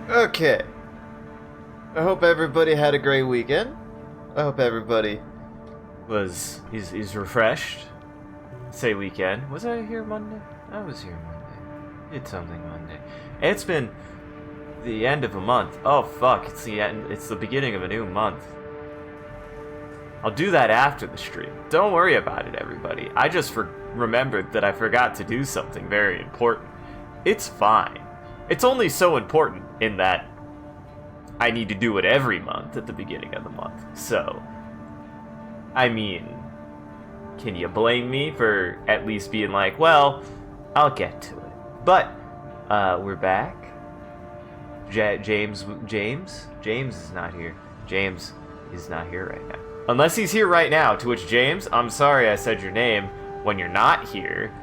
Okay. I hope everybody had a great weekend. I hope everybody is refreshed. Say weekend. Was I here Monday? I was here Monday. Did something Monday. It's been the end of a month. Oh fuck, it's the end. It's the beginning of a new month. I'll do that after the stream. Don't worry about it, everybody. I just remembered that I forgot to do something very important. It's fine. It's only so important in that I need to do it every month at the beginning of the month. So, I mean, can you blame me for at least being like, well, I'll get to it. But, we're back. James is not here. James is not here right now. Unless he's here right now, to which James, I'm sorry I said your name when you're not here.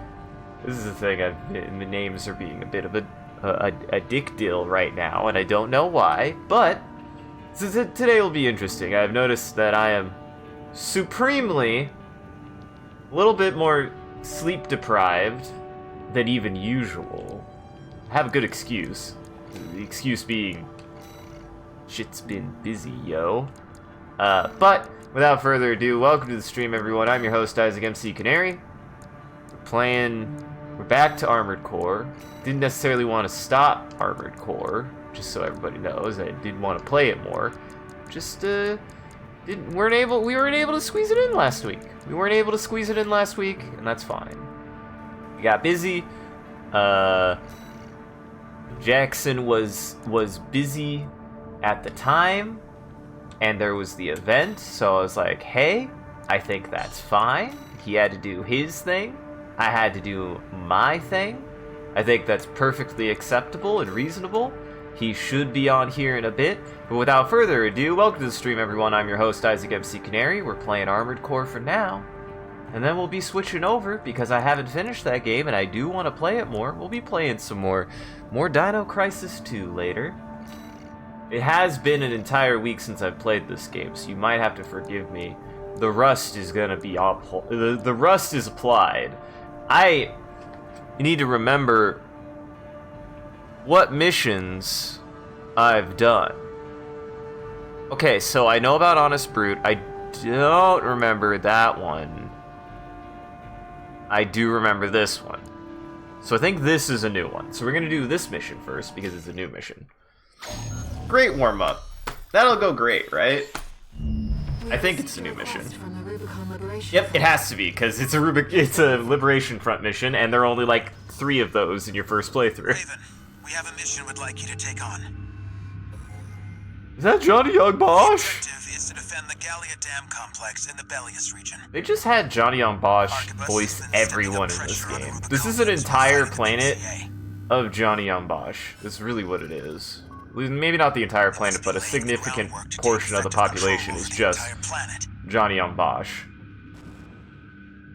This is the thing, the names are being a bit of a dick deal right now, and I don't know why, but today will be interesting. I've noticed that I am supremely a little bit more sleep deprived than even usual. I have a good excuse. The excuse being, shit's been busy, yo. But without further ado, welcome to the stream, everyone. I'm your host, Isaac MCCanary. We're back to Armored Core. Didn't necessarily want to stop Armored Core, just so everybody knows. I did want to play it more. Just we weren't able to squeeze it in last week. And that's fine. We got busy. Jackson was busy at the time, and there was the event, so I was like, hey, I think that's fine. He had to do his thing. I had to do my thing. I think that's perfectly acceptable and reasonable. He should be on here in a bit. But without further ado, welcome to the stream, everyone. I'm your host, Isaac MCCanary. We're playing Armored Core for now. And then we'll be switching over, because I haven't finished that game and I do want to play it more. We'll be playing some more Dino Crisis 2 later. It has been an entire week since I've played this game, so you might have to forgive me. The rust is gonna be the rust is applied. I need to remember what missions I've done. Okay, so I know about Honest Brute. I don't remember that one. I do remember this one. So I think this is a new one. So we're gonna do this mission first, because it's a new mission. Great warm-up. That'll go great, right? I think it's a new mission. Yep, it has to be, because it's a Liberation Front mission, and there are only like 3 of those in your first playthrough. Raven, we have a mission we'd like you to take on. Is that Johnny Young Bosch? The objective is to defend the Gallia Dam complex in the Bellius region. They just had Johnny Young Bosch voice everyone in this game. This is an entire planet of Johnny Young Bosch. That's really what it is. Maybe not the entire planet, but a significant portion of the population is just Johnny Young Bosch.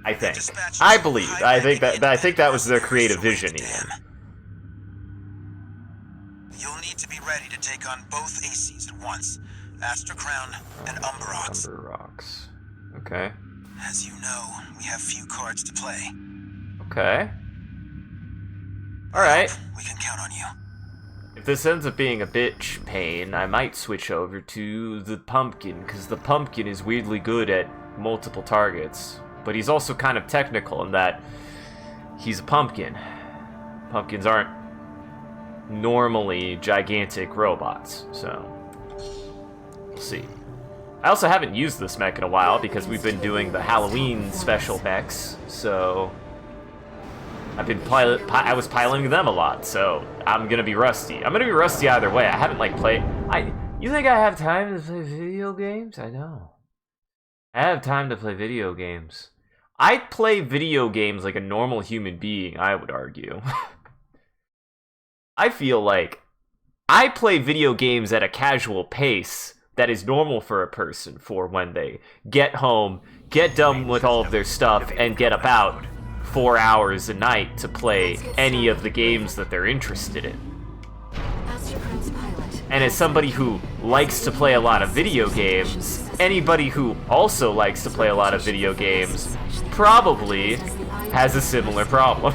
I think. I believe. I think that was their creative vision, even. You'll need to be ready to take on both ACs at once. Astra Crown and Umberox. Umberox. Okay. As you know, we have few cards to play. Okay. Alright. We can count on you. If this ends up being a bitch pain, I might switch over to the Pumpkin, because the Pumpkin is weirdly good at multiple targets. But he's also kind of technical in that he's a pumpkin. Pumpkins aren't normally gigantic robots, so we'll see. I also haven't used this mech in a while because we've been doing the Halloween special mechs, so I was piloting them a lot, so I'm gonna be rusty. I'm gonna be rusty either way. I haven't played. You think I have time to play video games? I know. I have time to play video games. I play video games like a normal human being, I would argue. I feel like I play video games at a casual pace that is normal for a person for when they get home, get done with all of their stuff, and get about 4 hours a night to play any of the games that they're interested in. And as somebody who likes to play a lot of video games, anybody who also likes to play a lot of video games probably has a similar problem.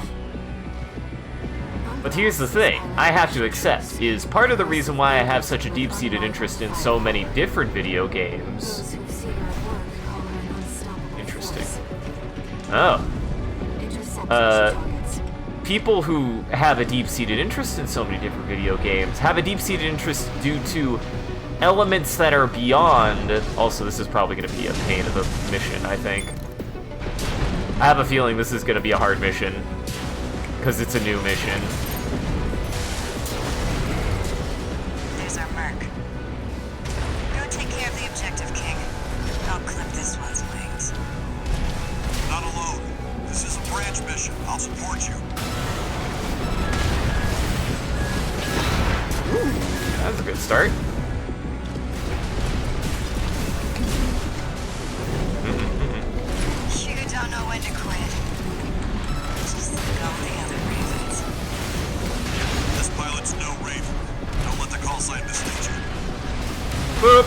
But here's the thing, I have to accept, is part of the reason why I have such a deep-seated interest in so many different video games. Interesting. Oh. People who have a deep-seated interest in so many different video games have a deep-seated interest due to elements that are beyond... Also, this is probably going to be a pain of a mission, I think. I have a feeling this is going to be a hard mission, because it's a new mission. There's our mark. Go take care of the objective, King. I'll clip this one's wings. Not alone. This is a branch mission. I'll support you. Ooh, that was a good start. You don't know when to quit. Just like all the other ravens. This pilot's no raven. Don't let the call sign mislead you. Boop.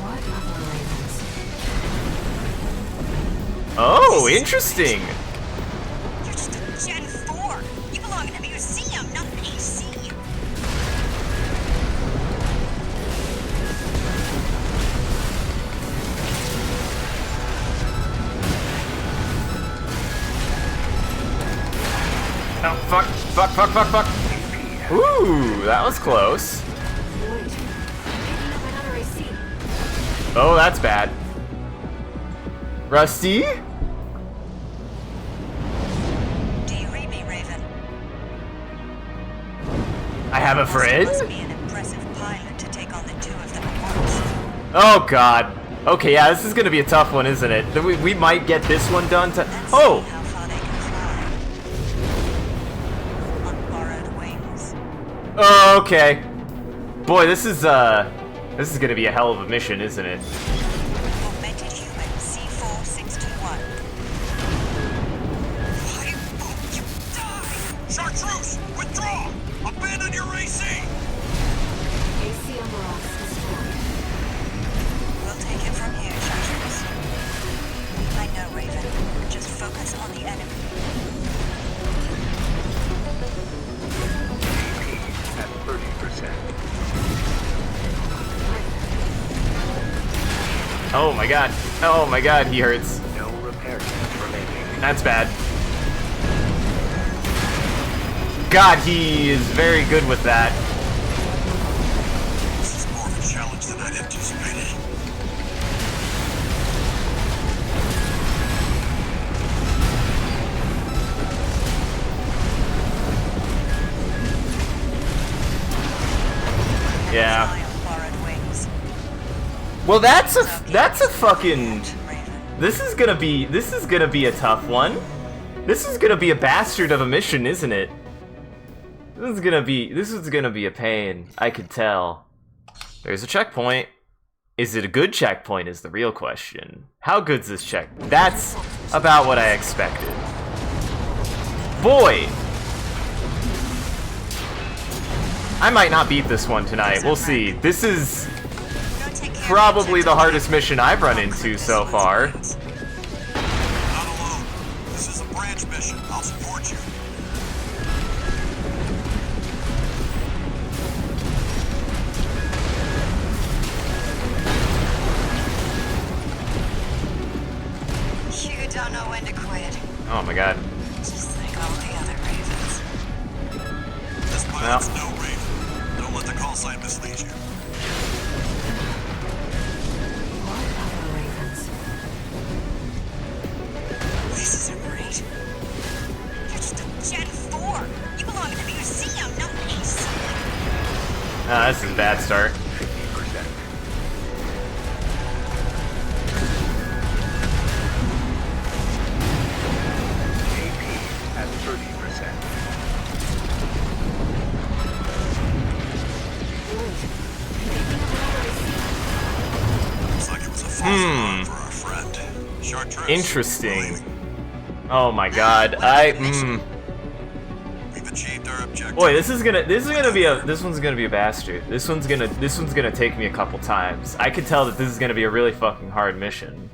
What other ravens? Oh, interesting. You're just a Gen 4. You belong in a museum, not an AC. Oh, fuck. Ooh, that was close. Wait, picking up another AC. Oh, that's bad. Rusty? Do you read me, Raven? I have a friend? Must be an impressive pilot to take on the two of them at once. Oh, God. Okay, yeah, this is gonna be a tough one, isn't it? We might get this one done to... Let's Oh! see how far they can fly. On borrowed wings. Oh, okay. Boy, this is gonna be a hell of a mission, isn't it? Augmented human C4621. I hope you die! Chartreuse! Withdraw! Abandon your AC! AC on rocks destroyed. We'll take it from here, Chartreuse. I know, Raven. Just focus on the enemy. At 30%. Oh my god. Oh my god, he hurts. No repair kits remaining. That's bad. God, he is very good with that. This is more of a challenge than I'd anticipated. Yeah. Fly on borrowed wings. Well, that's a fucking... Raven. This is gonna be a tough one. This is gonna be a bastard of a mission, isn't it? This is gonna be a pain. I could tell. There's a checkpoint. Is it a good checkpoint is the real question. How good's this check? That's about what I expected. Boy! I might not beat this one tonight. We'll see. This is Go take care probably of the objective. hardest mission I've run into so far. Not alone. This is a branch mission. I'll support you. You don't know when to quit. Oh my god. Just like all the other ravens. This pilot's no raven. Don't let the call sign mislead you. What other ravens? This isn't right. You're just a Gen 4. You belong in a museum, not an AC. Ah, this is a bad start. 50%. AP at 30%. Wait, picking up another AC. Looks like it was a false alarm for our friend. Chartreuse. Interesting. Leaving. Oh my god. We've achieved our objective. Boy, this one's gonna be a bastard. This one's gonna take me a couple times. I could tell that this is gonna be a really fucking hard mission.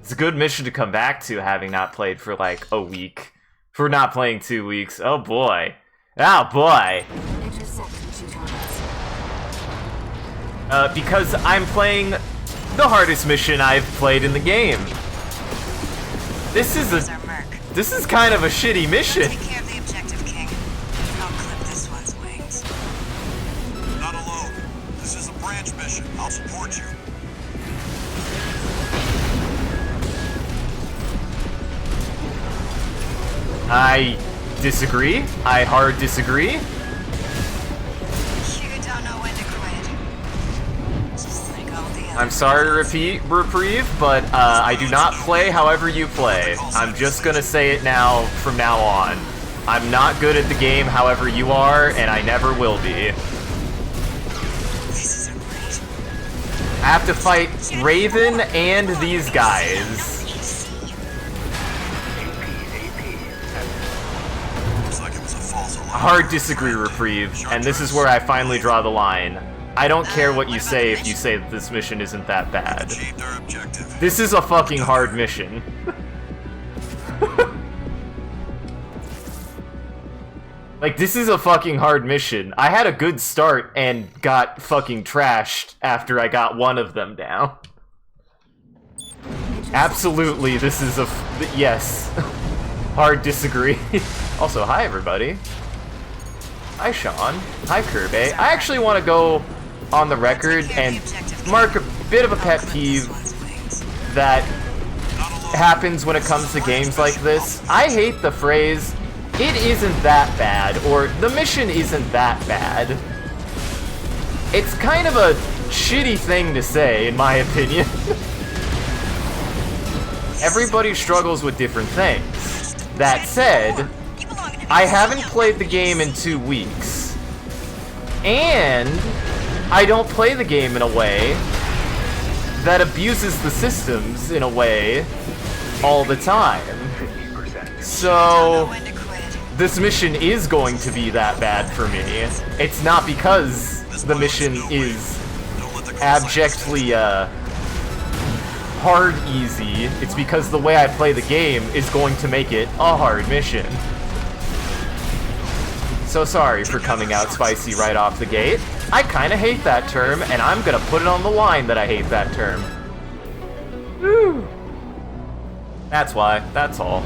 It's a good mission to come back to, having not played for like a week For not playing 2 weeks. Oh boy. Oh boy. Intercept two targets. Because I'm playing the hardest mission I've played in the game. This is These are Merc. this is kind of a shitty mission. Take care of the objective, King. I'll clip this one's wings. Not alone. This is a branch mission. I'll support you. I disagree. I hard disagree. You don't know when to quit. Just like all the other I'm sorry to repeat, Reprieve, but I do not play however you play. I'm just gonna say it now from now on. I'm not good at the game however you are, and I never will be. This isn't right. I have to fight Raven and these guys. Looks like it was a false alarm. Hard disagree, Reprieve, and this is where I finally draw the line. I don't care what you say if you say that this mission isn't that bad. Achieved our objective. This is a fucking hard mission. Like, this is a fucking hard mission. I had a good start and got fucking trashed after I got one of them down. Absolutely, this is a yes. Hard disagree. Also, hi everybody. Hi Sean. Hi Kirby. I actually want to go on the record and mark a bit of a pet peeve that happens when it comes to games like this. I hate the phrase, "It isn't that bad," or "The mission isn't that bad." It's kind of a shitty thing to say, in my opinion. Everybody struggles with different things. That said, I haven't played the game in 2 weeks. And I don't play the game in a way that abuses the systems in a way all the time. 50%. So, When to quit. this mission is going to be that bad for me. It's not because the mission is Don't let the call signs abjectly, hard easy. It's because the way I play the game is going to make it a hard mission. So sorry for coming out spicy right off the gate. I kinda hate that term, and I'm gonna put it on the line that I hate that term. Woo. That's why, that's all.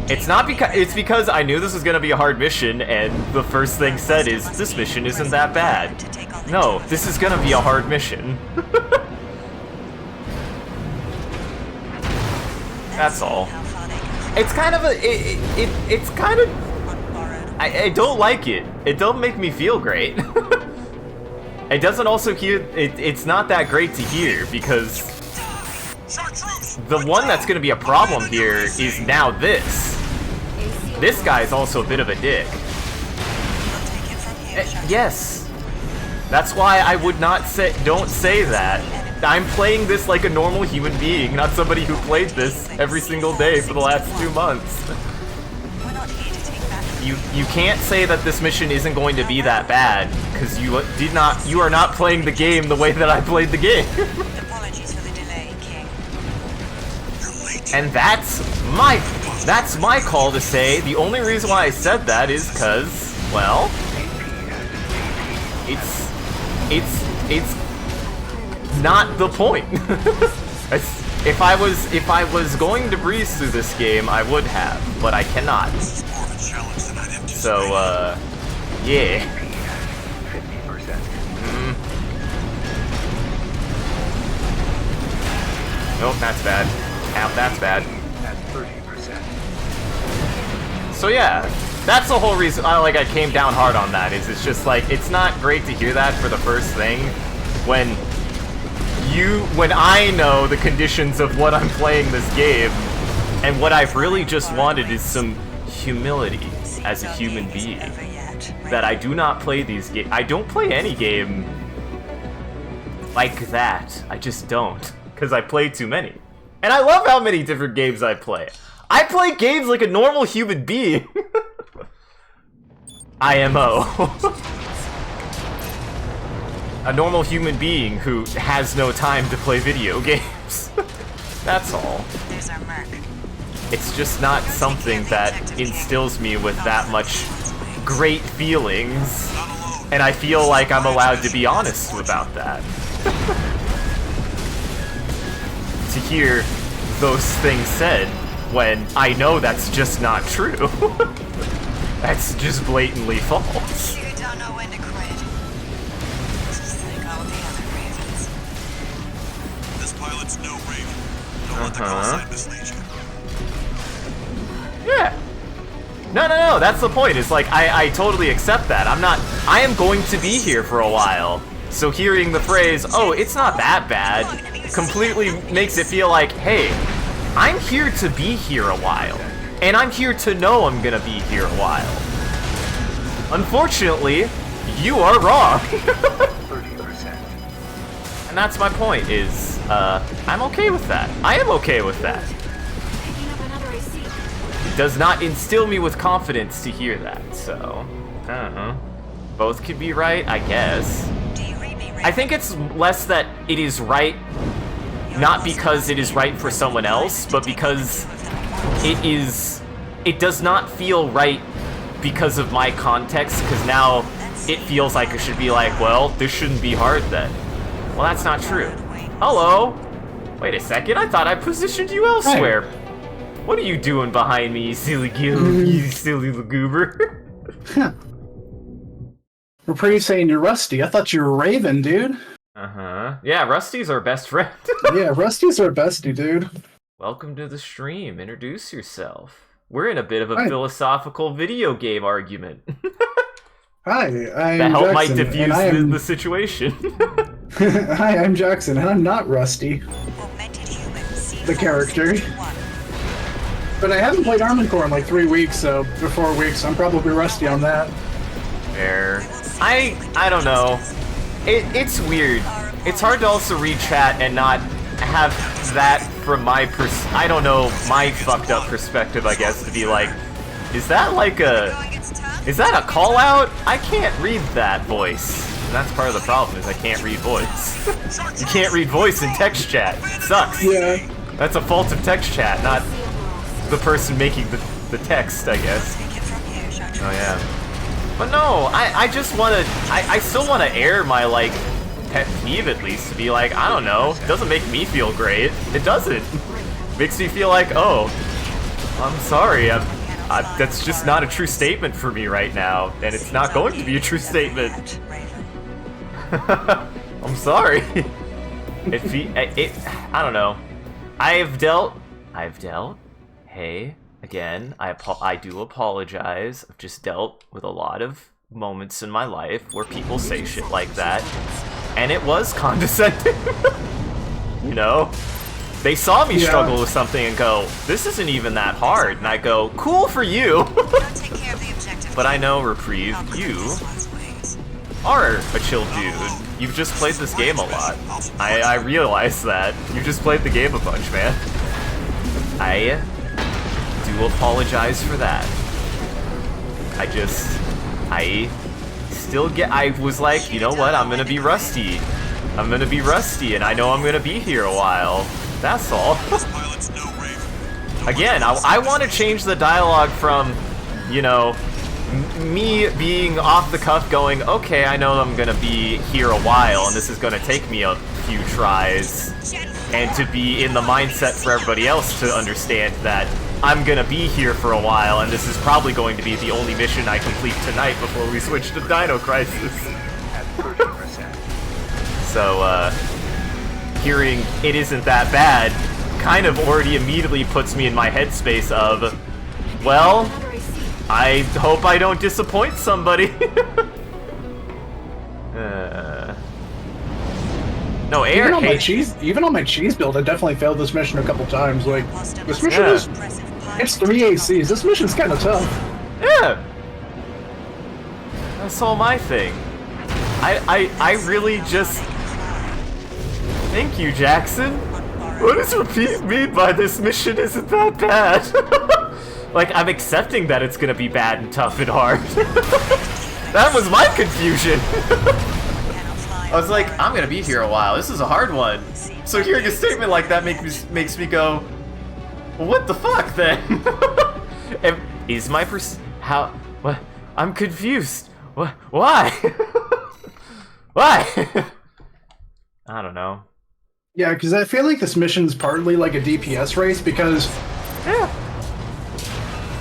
It's not it's because I knew this was gonna be a hard mission, and the first thing said is, this mission isn't that bad. No, this is gonna be a hard mission. That's all. It's kind of a, it's kind of, I don't like it. It don't make me feel great. It doesn't also hear, it's not that great to hear, because the one that's gonna be a problem here is now this. This guy's also a bit of a dick. Yes. That's why I would not say, don't say that. I'm playing this like a normal human being, not somebody who played this every single day for the last 2 months. You can't say that this mission isn't going to be that bad, because you are not playing the game the way that I played the game. Apologies for the delay, King. You're late. And that's my call to say. The only reason why I said that is because, well, it's not the point. If I was going to breeze through this game, I would have, but I cannot. This is more of a challenge than I'd anticipated. So, yeah. 50%. Nope, that's bad. Ow, that's bad. At 30%. So yeah, that's the whole reason I came down hard on that, is it's just like, it's not great to hear that for the first thing, when I know the conditions of what I'm playing this game, and what I've really just wanted is some humility as a human being. That I do not play these games. I don't play any game like that. I just don't. Because I play too many. And I love how many different games I play. I play games like a normal human being. IMO. A normal human being who has no time to play video games. That's all. There's our Merc. it's just not something that instills me with that much great feelings, and I feel like I'm allowed to be honest about that. To hear those things said when I know that's just not true. That's just blatantly false. You don't know when to quit. Just like all the other Ravens. This pilot's no Raven. Don't let the call sign mislead you. Yeah. No, that's the point. It's like, I totally accept that. I am going to be here for a while. So hearing the phrase, oh, it's not that bad, completely makes it feel like, hey, I'm here to be here a while. And I'm here to know I'm gonna be here a while. Unfortunately, you are wrong. 30%. And that's my point, is, I'm okay with that. I am okay with that. Picking up another AC. It does not instill me with confidence to hear that, so, I don't know. Both could be right, I guess. Do you read me, Raven? I think it's less that it is right, not because it is right for someone else, but because it does not feel right because of my context, because now it feels like it should be like, well, this shouldn't be hard then. Well, that's not true. Hello? Wait a second, I thought I positioned you elsewhere. What are you doing behind me, you silly you silly goober? We're pretty saying you're Rusty. I thought you were Raven, dude. Uh-huh. Yeah, Rusty's our best friend. Yeah, Rusty's our bestie, dude. Welcome to the stream. Introduce yourself. We're in a bit of a Hi. philosophical video game argument. Hi, I'm That help might Jackson, diffuse and I am... the situation. Hi, I'm Jackson, and I'm not Rusty, Augmented human, the character. C461. But I haven't played Armored Core in like 3 weeks, so, or 4 weeks, I'm probably Rusty on that. Fair. I don't know. It's weird. It's hard to also read chat and not have that from my I don't know, my fucked up perspective, I guess, to be like, is that like is that a call out? I can't read that voice. And that's part of the problem, is I can't read voice. You can't read voice in text chat. It sucks. Yeah. That's a fault of text chat, not the person making the text, I guess. Take it from here, Chartres. Oh yeah. But no, I just wanna, I still wanna air my, like, pet peeve at least, to be like, I don't know, it doesn't make me feel great. It doesn't. Makes me feel like, oh, I'm sorry, that's just not a true statement for me right now, and it's not going to be a true statement. I'm sorry. I don't know. I've dealt, hey, again, I do apologize. I've just dealt with a lot of moments in my life where people say shit like that, and it was condescending. You know? They saw me struggle with something and go, this isn't even that hard, and I go, cool for you. Go take care of the objective. But I know, Reprieve, I'll clip you this one's wings. are a chill dude. You've just played this game a lot. I realize that. You've just played the game a bunch, man. I do apologize for that. I still I was like, you know what, I'm gonna be rusty. I'm gonna be rusty, and I know I'm gonna be here a while. That's all. This pilot's no Raven. Again, I want to change the dialogue from, you know, me being off the cuff going, okay, I know I'm gonna be here a while, and this is gonna take me a few tries, and to be in the mindset for everybody else to understand that I'm gonna be here for a while, and this is probably going to be the only mission I complete tonight before we switch to Dino Crisis. At 30%. So, hearing it isn't that bad kind of already immediately puts me in my headspace of, well, Another AC. I hope I don't disappoint somebody. No, air Even on my hate. cheese, build, I definitely failed this mission a couple times. Like, this mission Yeah. is, it's 3 ACs. This mission's kind of tough. Yeah. That's all my thing. I really just... Thank you, Jackson. What does Repeat mean by this mission isn't that bad? Like, I'm accepting that it's gonna be bad and tough and hard. That was my confusion. I was like, I'm gonna be here a while. This is a hard one. So hearing a statement like that makes me go, What the fuck then? Is my how? What? I'm confused. What? Why? Why? I don't know. Yeah, because I feel like this mission's partly like a DPS race because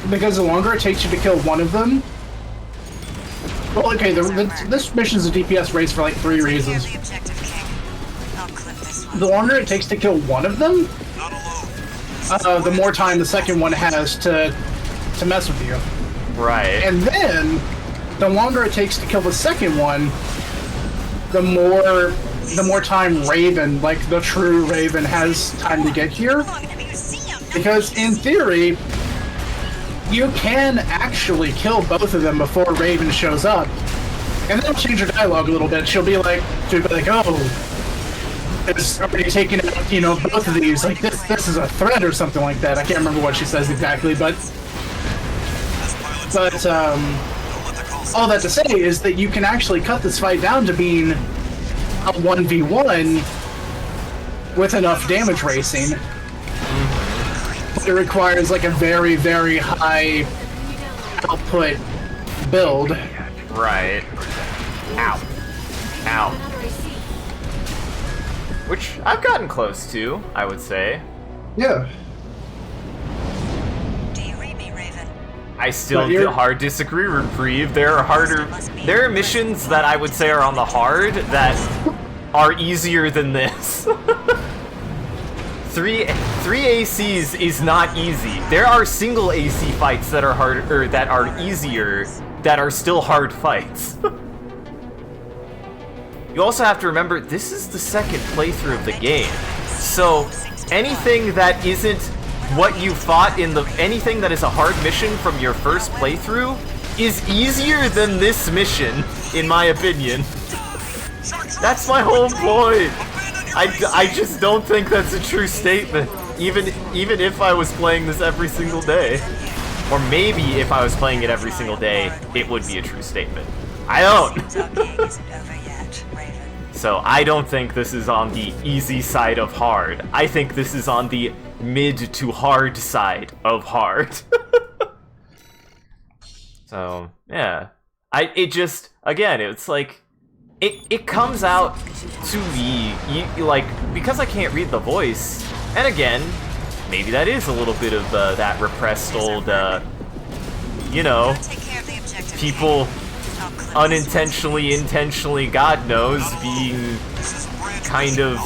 the longer it takes you to kill one of them. Well, okay, this mission's a DPS race for like 3 reasons. The objective, King. I'll clip this one. The longer it takes to kill one of them, the more time the second one has to mess with you. Right. And then, the longer it takes to kill the second one, the more time Raven, like the true Raven, has time to get here. Because in theory, you can actually kill both of them before Raven shows up. And then it'll change her dialogue a little bit. She'll be like, oh, it's already taken out, you know, both of these. Like, this is a threat or something like that. I can't remember what she says exactly, but all that to say is that you can actually cut this fight down to being a 1v1 with enough damage racing. But it requires like a very, very high output build. Right. Ow. Ow. Which I've gotten close to, I would say. Yeah. Do you read me, Raven? I still hard disagree, Reprieve. There are missions that I would say are on the hard that are easier than this. 3 ACs is not easy. There are single AC fights that are harder, that are easier, that are still hard fights. You also have to remember, this is the second playthrough of the game. So, anything that isn't what you fought in anything that is a hard mission from your first playthrough is easier than this mission, in my opinion. That's my whole point. I just don't think that's a true statement. Even if I was playing this every single day. Or maybe if I was playing it every single day, it would be a true statement. I don't. So I don't think this is on the easy side of hard. I think this is on the mid to hard side of hard. So, yeah. Again, it's like, it comes out to me, like, because I can't read the voice, and again, maybe that is a little bit of that repressed old, you know, people unintentionally, intentionally, God knows, being kind of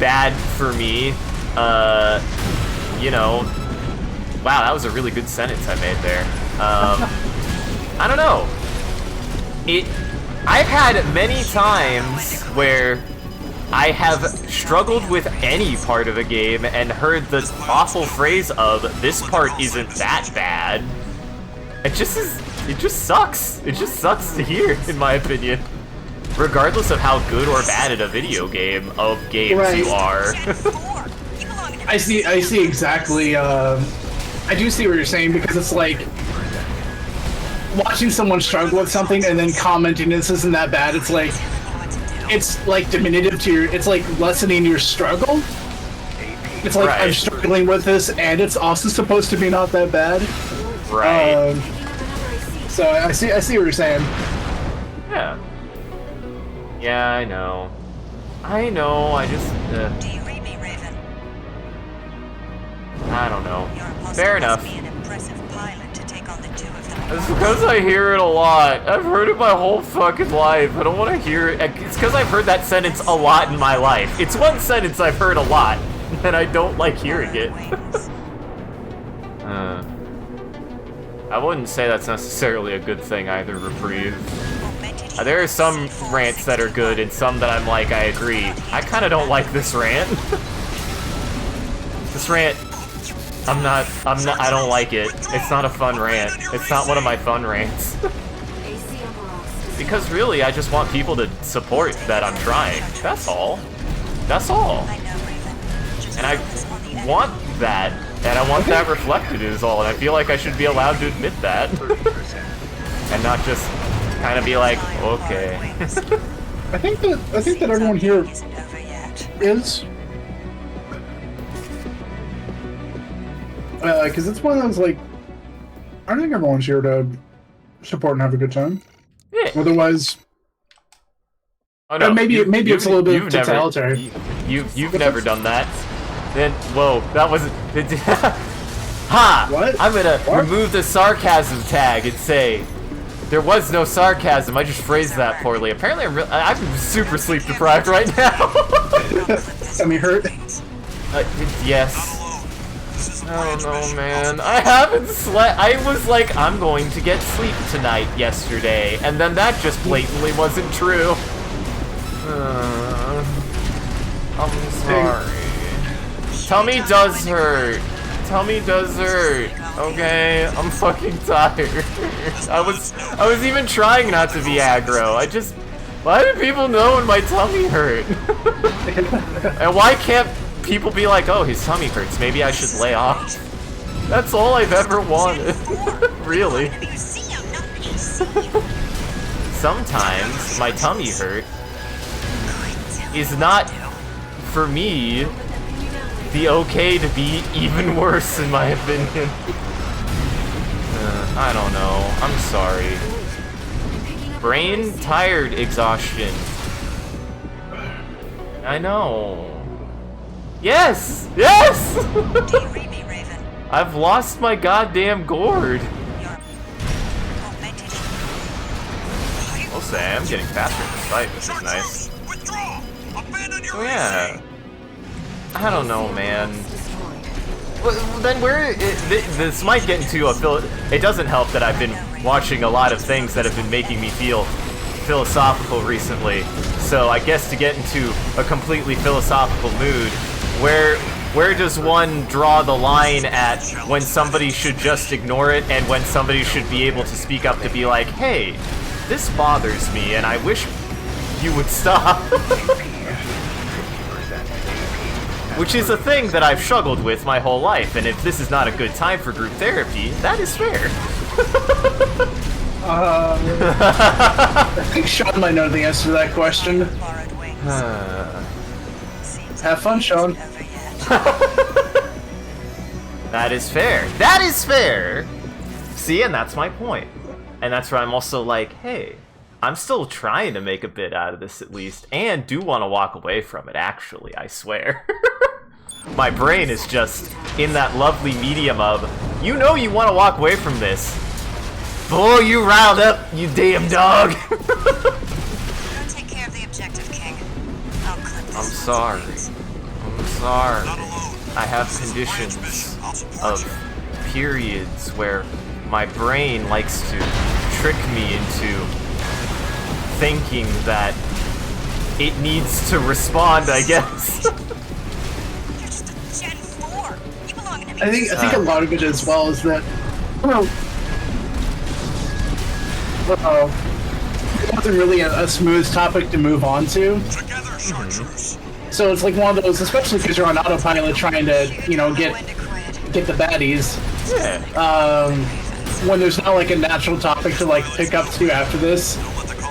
bad for me, you know. Wow, that was a really good sentence I made there. I don't know. I've had many times where I have struggled with any part of a game and heard the awful phrase of, this part isn't that bad. It just sucks. It just sucks to hear, in my opinion. Regardless of how good or bad at a video game of games Right. you are. I see exactly, I do see what you're saying, because it's like, watching someone struggle with something and then commenting this isn't that bad, it's like diminutive to it's like lessening your struggle. It's like, Right. I'm struggling with this and it's also supposed to be not that bad. Right. So I see what you're saying. Yeah. Yeah, I know. I just, Do you read me, Raven? I don't know. Your apostle Fair must enough. be an impressive pilot to take on the 2 of them. It's because I hear it a lot. I've heard it my whole fucking life. I don't want to hear it. It's because I've heard that sentence a lot in my life. It's one sentence I've heard a lot, and I don't like hearing it. I wouldn't say that's necessarily a good thing either, Reprieve. There are some rants that are good, and some that I'm like, I agree. I kind of don't like this rant. This rant, I don't like it. It's not a fun rant. It's not one of my fun rants. Because really, I just want people to support that I'm trying. That's all. That's all. And I want that, and I want that reflected is all, and I feel like I should be allowed to admit that. And not just kind of be like, okay. I think that everyone here is. Because it's one of those, like, I think everyone's here to support and have a good time. Yeah. Otherwise, Oh no. maybe it's a little bit you've never- totalitarian. You've never done that. Then whoa, that wasn't. Ha! What? I'm gonna What? remove the sarcasm tag and say there was no sarcasm. I just phrased that poorly. Apparently, I'm super sleep deprived right now. Tummy hurt. Yes. Oh no, man. I haven't slept. I was like, I'm going to get sleep tonight yesterday, and then that just blatantly wasn't true. I'm sorry. Tummy does hurt. Tummy does hurt. Okay, I'm fucking tired. I was even trying not to be aggro. Why do people know when my tummy hurt? And why can't people be like, oh, his tummy hurts, maybe I should lay off? That's all I've ever wanted. Really. Sometimes my tummy hurt is not, for me, the okay to be even worse, in my opinion. I don't know. I'm sorry. Brain tired exhaustion. I know. Yes! Yes! Do you read me, Raven? I've lost my goddamn gourd. I'll say, I'm getting faster in this fight, which is nice. Withdraw! Abandon your Oh yeah. I don't know, man. Well, then this might get into a it doesn't help that I've been watching a lot of things that have been making me feel philosophical recently. So I guess to get into a completely philosophical mood, where does one draw the line at when somebody should just ignore it and when somebody should be able to speak up to be like, hey, this bothers me and I wish you would stop? Which is a thing that I've struggled with my whole life, and if this is not a good time for group therapy, that is fair. I think Sean might know the answer to that question. Have fun, Sean. That is fair. That is fair! See, and that's my point. And that's where I'm also like, hey, I'm still trying to make a bit out of this at least, and do want to walk away from it, actually, I swear. My brain is just in that lovely medium of, you know you want to walk away from this. Boy, you riled up, you damn dog! Go take care of the objective, King. I'll clip this. I'm sorry. I'm sorry. I have conditions of periods where my brain likes to trick me into thinking that it needs to respond, I guess. You're just a Gen 4. You belong in I think a lot of it as well is that, it wasn't really a smooth topic to move on to. Together, chartreuse. So it's like one of those, especially because you're on autopilot trying to, get the baddies. Yeah. When there's not like a natural topic to like pick up to after this,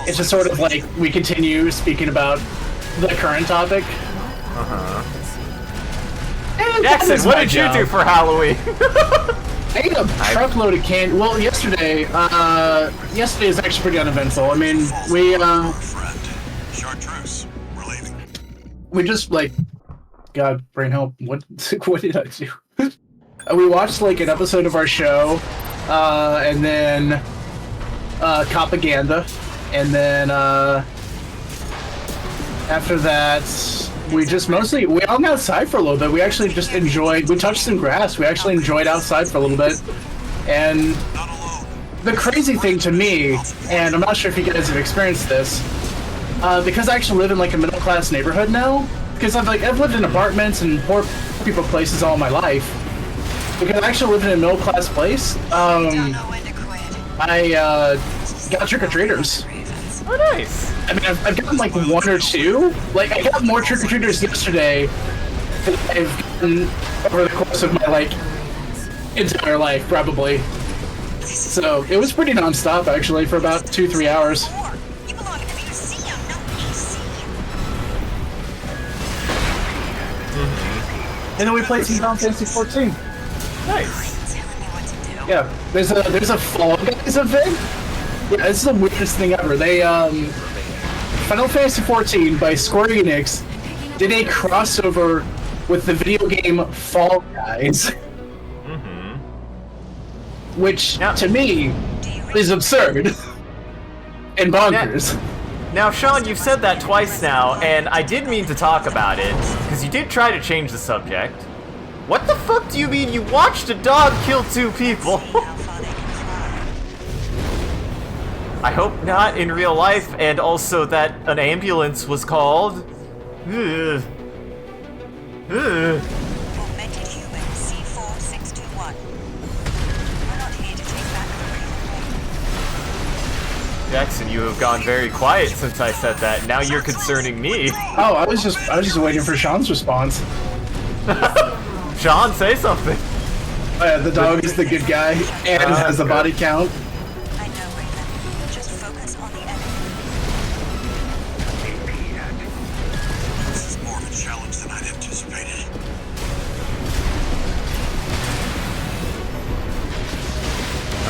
it's just sort of like we continue speaking about the current topic. And Jackson, that is what my did you job. do for Halloween? I ate a truckload of candy. Well, yesterday is actually pretty uneventful. I mean, Friend. Chartreuse. We're leaving. we just like, God, brain help. What did I do? We watched like an episode of our show, and then Propaganda, and then after that we just we hung outside for a little bit. We actually just we touched some grass. We actually enjoyed outside for a little bit. And the crazy thing to me, and I'm not sure if you guys have experienced this, because I actually live in like a middle class neighborhood now, because I've lived in apartments and poor people places all my life. Because I actually live in a middle class place, I got trick-or-treaters. Oh, nice. I mean, I've gotten like one or two. Like, I got more trick-or-treaters yesterday than I've gotten over the course of my entire life, probably. So it was pretty non-stop actually for about 2-3 hours. You belong in a museum, not PC. And then we played some Final Fantasy 14. Nice. Yeah, there's a Fall Guys event. Yeah, this is the weirdest thing ever. They Final Fantasy XIV by Square Enix did a crossover with the video game Fall Guys, which to me is absurd and bonkers. Now, Sean, you've said that twice now, and I did mean to talk about it, because you did try to change the subject. What the fuck do you mean you watched a dog kill 2 people? How far they can fly. I hope not in real life, and also that an ambulance was called. Ugh. Ugh. Augmented human C4621. We're not here to take back the real. Jackson, you have gone very quiet since I said that. Now you're concerning me. Oh, I was just waiting for Sean's response. Sean, say something. The dog is the good guy and has a body count. I know, Raven. Just focus on the enemy. AP active. This is more of a challenge than I'd anticipated.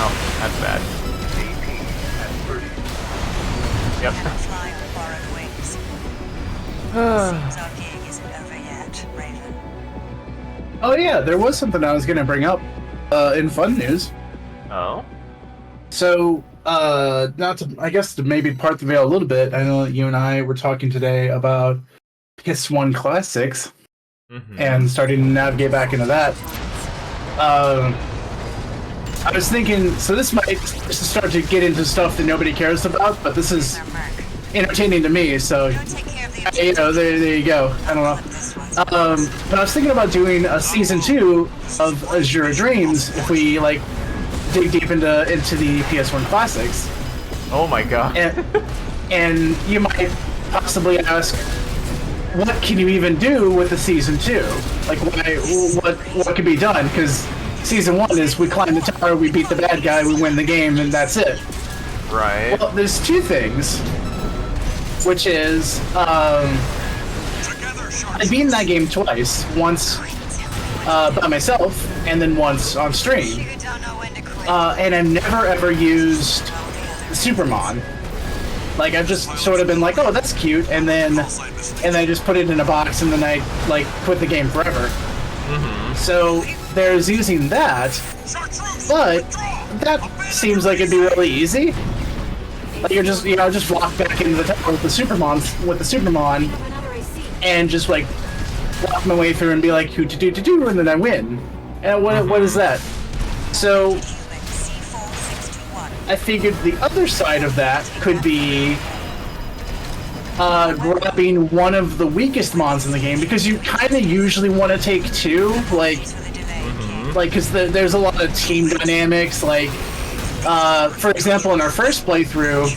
Oh, that's bad. AP at 30. Yep. Cannot fly on borrowed wings. Seems our gig isn't over yet, Raven. Oh yeah, there was something I was gonna bring up in fun news. Oh? So, not to, I guess to maybe part the veil a little bit, I know that you and I were talking today about PS1 Classics and starting to navigate back into that. I was thinking, so this might just start to get into stuff that nobody cares about, but this is Our mark. entertaining to me, so, Go take care of the you know, there you go. I don't know. This one's But I was thinking about doing a season 2 of Azure Dreams if we like dig deep into the PS1 Classics. Oh my god. And you might possibly ask, what can you even do with the season 2? Like, what can be done? Because season 1 is we climb the tower, we beat the bad guy, we win the game, and that's it. Right. Well, there's 2 things, which is I've beaten that game twice. Once by myself, and then once on stream. You don't know when to quit. And I've never ever used Supermon. Like, I've just sort of been like, oh, that's cute, and then I just put it in a box, and then I like quit the game forever. So there's using that, but that seems like it'd be really easy. Like, you're just, just walk back into the tower with the Supermon, Another AC. and just like walk my way through and be like, hoo-to-do-to-do, and then I win. And what is that? So Human C4621. I figured the other side of that could be grabbing one of the weakest mons in the game, because you kind of usually want to take 2, like, For the delay. because there's a lot of team dynamics. Like, for example, in our first playthrough,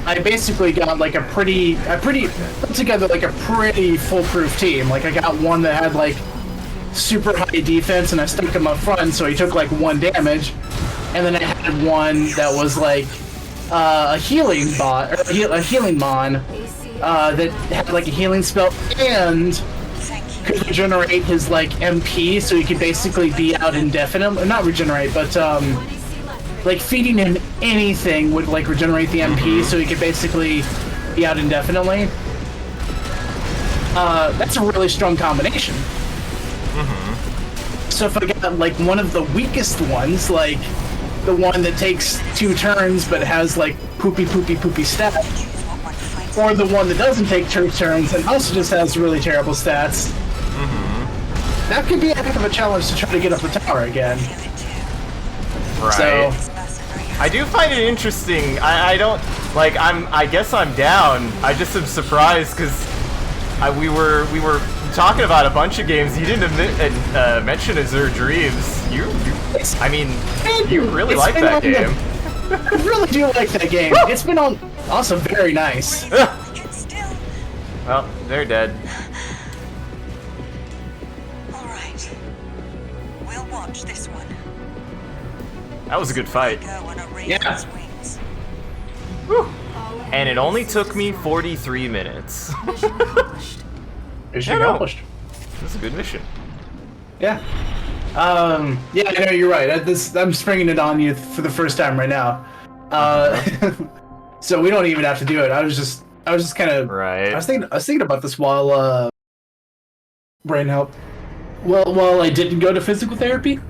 I basically got like a pretty put together like a pretty foolproof team. Like, I got one that had like super high defense, and I stuck him up front, so he took like 1 damage. And then I had one that was like a healing bot, or a healing mon, that had like a healing spell and Thank you. could regenerate his like MP, so he could basically be out indefinitely. Not regenerate, but like feeding him anything would like regenerate the MP, so he could basically be out indefinitely. That's a really strong combination. So if I got like one of the weakest ones, like the one that takes 2 turns but has like poopy stats, Choose what one fights. or the one that doesn't take 2 turns and also just has really terrible stats, that could be a heck of a challenge to try to get up the tower again. Feel it too. Right. So This massacre. I do find it interesting. I don't like. I guess I'm down. I just am surprised because we were talking about a bunch of games. You didn't mention Azure Dreams. I mean, you really it's like been that on the- game. I really do like that game. It's been also very nice. We can still. Well, they're dead. All right. We'll watch this one. That was a good fight. Go on a raven's Yeah. wings. Whew. And it only took me 43 minutes. Mission accomplished. Mission I know. accomplished. That's a good mission. Yeah. Yeah, I know you're right. I'm springing it on you for the first time right now. So we don't even have to do it. I was just kind of Right. I was thinking about this while brain help. Well, while I didn't go to physical therapy,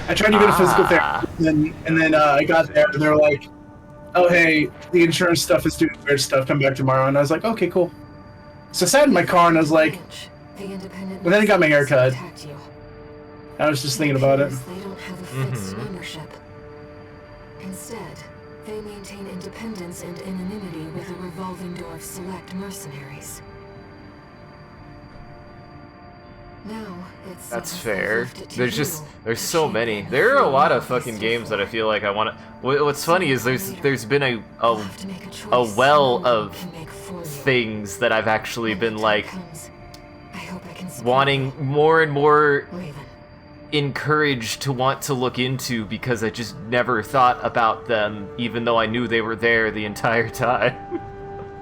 I tried to go to physical therapy, and then I got there, and they were like, "Oh, hey, the insurance stuff is doing weird stuff. Come back tomorrow." And I was like, "Okay, cool." So I sat in my car, and I was like, and then I got my hair cut. I was just thinking about it. They don't have a fixed membership. Instead, they maintain independence and anonymity with a revolving door of select mercenaries. Now, it's That's fair. There's so many. There are a lot of fucking games that I feel like I want to. What's funny is there's been a well of things that I've actually been like wanting more and more encouraged to want to look into because I just never thought about them, even though I knew they were there the entire time.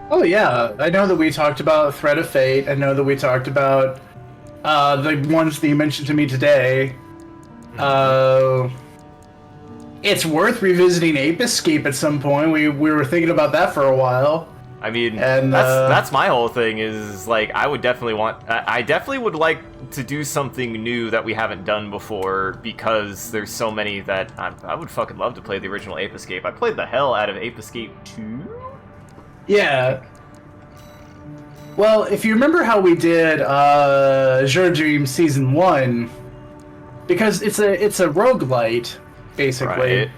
Oh yeah, I know that we talked about Threat of Fate. I know that we talked about the ones that you mentioned to me today. It's worth revisiting Ape Escape at some point. We were thinking about that for a while. I mean, And, that's my whole thing is, like, I definitely would like to do something new that we haven't done before, because there's so many that I would fucking love to play the original Ape Escape. I played the hell out of Ape Escape 2? Yeah. Well, if you remember how we did Your Dream Season 1, because it's a roguelite, basically.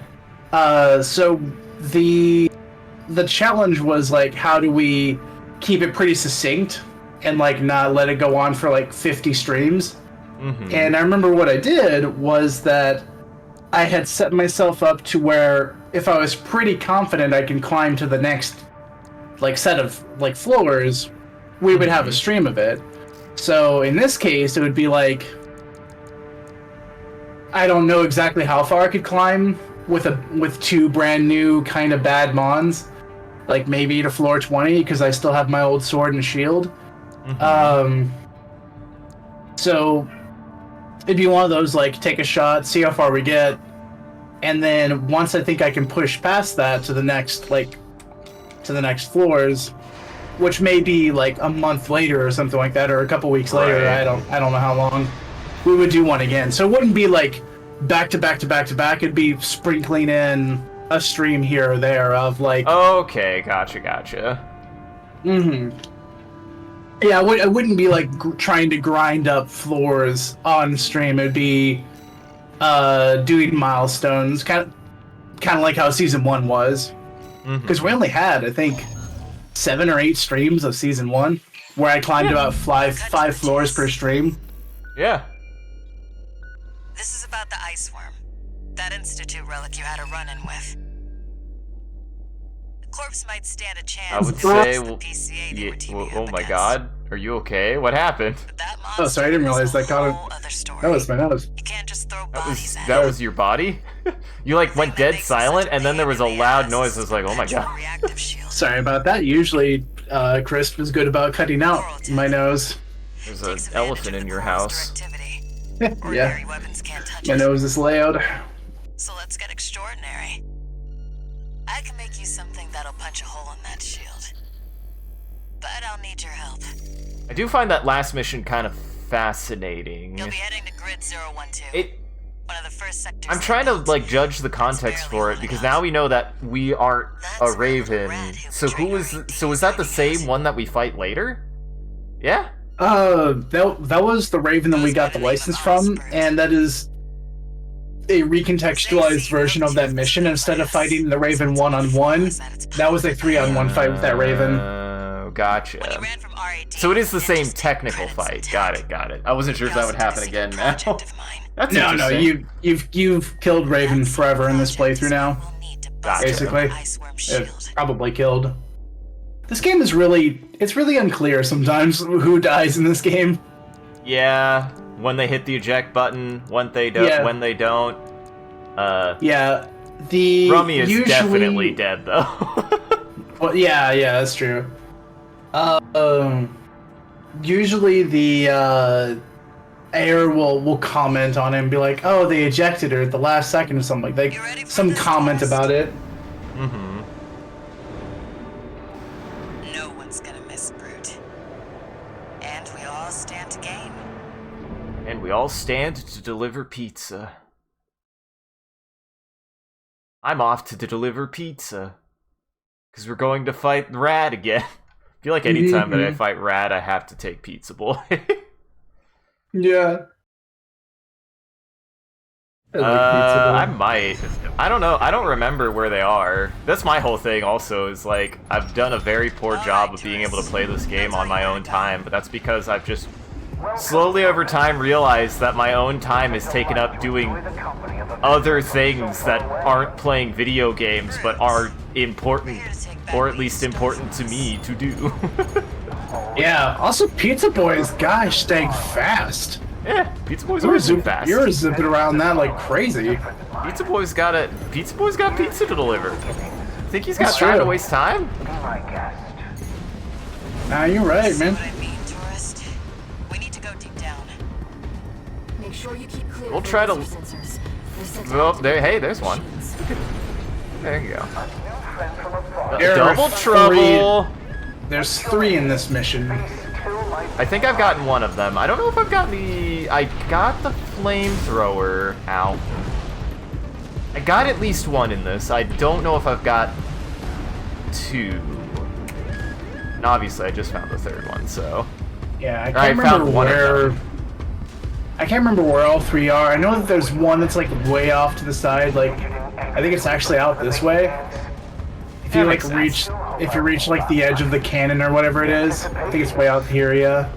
Right. So the challenge was like, how do we keep it pretty succinct and like not let it go on for like 50 streams? And I remember what I did was that I had set myself up to where if I was pretty confident I can climb to the next like set of like floors, we would have a stream of it. So in this case, it would be like, I don't know exactly how far I could climb with two brand new kind of bad mons, like maybe to floor 20 because I still have my old sword and shield. So it'd be one of those like take a shot, see how far we get, and then once I think I can push past that to the next floors, which may be like a month later or something like that, or a couple weeks later. Right. I don't know how long. We would do one again. So it wouldn't be like back to back to back to back. It'd be sprinkling in a stream here or there of like. Okay, gotcha. Yeah, I wouldn't be like trying to grind up floors on stream. It'd be doing milestones, kind of like how Season 1 was. Because we only had, I think, 7 or 8 streams of Season 1, where I climbed about five floors per stream. Yeah. This is about the ice worm. That Institute relic you had a run-in with. The corpse might stand a chance. I would if say, it's the PCA they were teaming oh up my against. god, are you okay? What happened? But that Oh, sorry, I didn't realize that got it. That was my nose. You can't just throw bodies at That it. was your body? You like went dead silent, and then there was a loud noise. I was like, oh my god. Reactive shield. Sorry about that. Usually, Chris was good about cutting out my nose. There's Takes an advantage elephant of in the your portal's house. directivity. Ordinary Yeah, weapons can't touch my it. nose is loud. So let's get extraordinary. I can make you something that'll punch a hole in that shield. But I'll need your help. I do find that last mission kind of fascinating. You'll be heading to Grid 012. One of the first sectors. I'm trying to like judge the context for it because now we know that we aren't a Raven. So is that the same one that we fight later? Yeah? That was the Raven that we got the license from, and that is a recontextualized version of that mission. Instead of fighting the Raven one-on-one, that was a 3-on-1 fight with that Raven. Gotcha. So it is the same technical fight. Got it. I wasn't sure if that would happen again now. That's No, interesting. you've killed Raven forever in this playthrough now. Gotcha. Basically, probably killed. This game is really unclear sometimes who dies in this game. Yeah, when they hit the eject button, when they don't. Yeah. When they don't. Yeah, the Rummy is usually, definitely dead though. Well, yeah, that's true. Usually the Air will comment on it and be like, "Oh, they ejected her at the last second" or something like You ready that. for Some this comment test? about it. Mm-hmm. No one's gonna miss Brute. And we all stand to gain. And we all stand to deliver pizza. I'm off to deliver pizza. Because we're going to fight Rad again. I feel like anytime that I fight Rad, I have to take Pizza Boy. Yeah. I might. I don't know. I don't remember where they are. That's my whole thing also, is like, I've done a very poor job of being able to play this game on my own time, but that's because I've just slowly over time realized that my own time is taken up doing other things that aren't playing video games, but are important, or at least important to me to do. Yeah. Also, Pizza Boy's gosh dang fast. Yeah, Pizza Boy's always been fast. You're zipping around that like crazy. Pizza Boy's got pizza to deliver. Think he's got That's time to true. waste time? Nah, you're right, See man. what I mean, tourist? We need to go deep down. Make sure you keep clear We'll of the try to- laser sensors. They're set to Well, activate hey, there's one. machines. There you go. There are Double trouble! There's 3 in this mission. I think I've gotten one of them. I don't know if I've gotten the... I got the flamethrower out. I got at least one in this. I don't know if I've got 2. And obviously, I just found the 3rd one, so... Yeah, I I can't found remember one of where. them. I can't remember where all 3 are. I know that there's one that's like way off to the side. Like, I think it's actually out this way. If you That like makes sense. if you reach like the edge of the cannon or whatever it is, I think it's way out here. Yeah.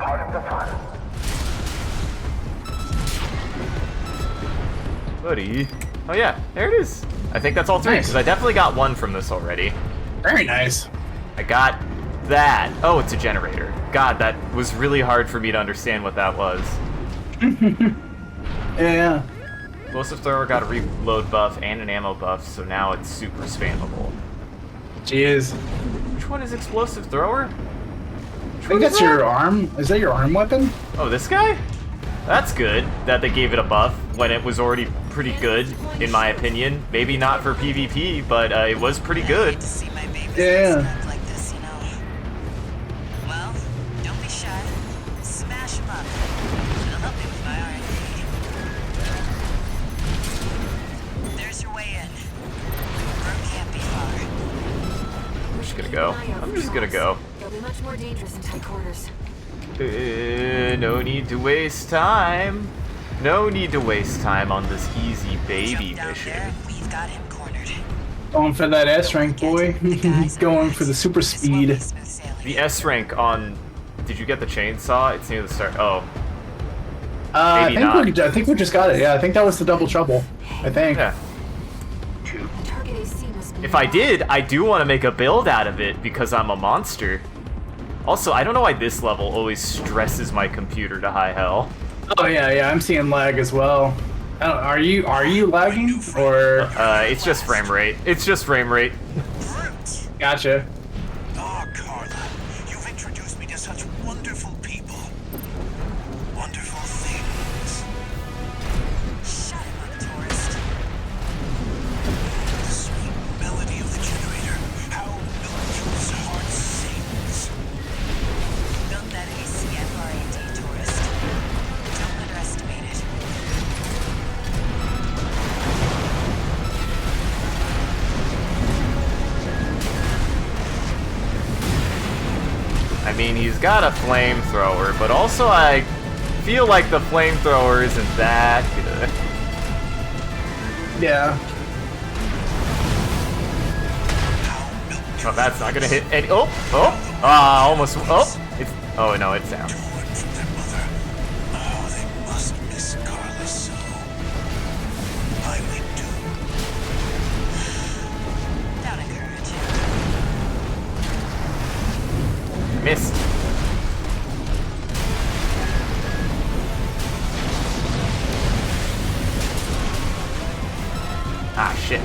Buddy. Oh yeah, there it is. I think that's all 3, Nice. because I definitely got one from this already. Very nice. I got that. Oh, it's a generator. God, that was really hard for me to understand what that was. Yeah. Explosive thrower got a reload buff and an ammo buff, so now it's super spammable. Jeez. Which one is explosive thrower? I think that's your arm. Is that your arm weapon? Oh, this guy? That's good that they gave it a buff when it was already pretty good, in my opinion. Maybe not for PvP, but it was pretty I good. hate to see my babies Yeah. mixed up like this, you know. Well, don't be shy. Smash them up. It'll help me with my R&D. There's your way in. Road can't be far. I'm just gonna go. I'm just gonna go. They'll be much more dangerous in tight quarters. No need to waste time. No need to waste time on this easy baby Jump down mission. there, we've got him cornered. Going for that S rank, boy. He's going for the super This won't be speed. smooth sailing. The S rank on... Did you get the chainsaw? It's near the start. Oh, I Maybe think we just got it. Yeah, I think that was the double trouble. I think. yeah. The target AC must be If I did, I do want to make a build out of it because I'm a monster. Also, I don't know why this level always stresses my computer to high hell. Oh yeah, I'm seeing lag as well. Are you lagging or? It's just frame rate. It's just frame rate. Brute! Gotcha. Oh, Carla, you've introduced me to such wonderful people. Wonderful things. Shut him up, tourist. The sweet melody of the generator. How Milton's heart sings. Build that AC at R&D, tourist. Don't underestimate it. I mean, he's got a flamethrower, but also I feel like the flamethrower isn't that good. Yeah. Oh, that's not gonna hit any. Almost. Oh, no, it's down. Torn from their mother. Oh, they must miss Carla so. I would do. Don't encourage him. Missed. Ah, shit.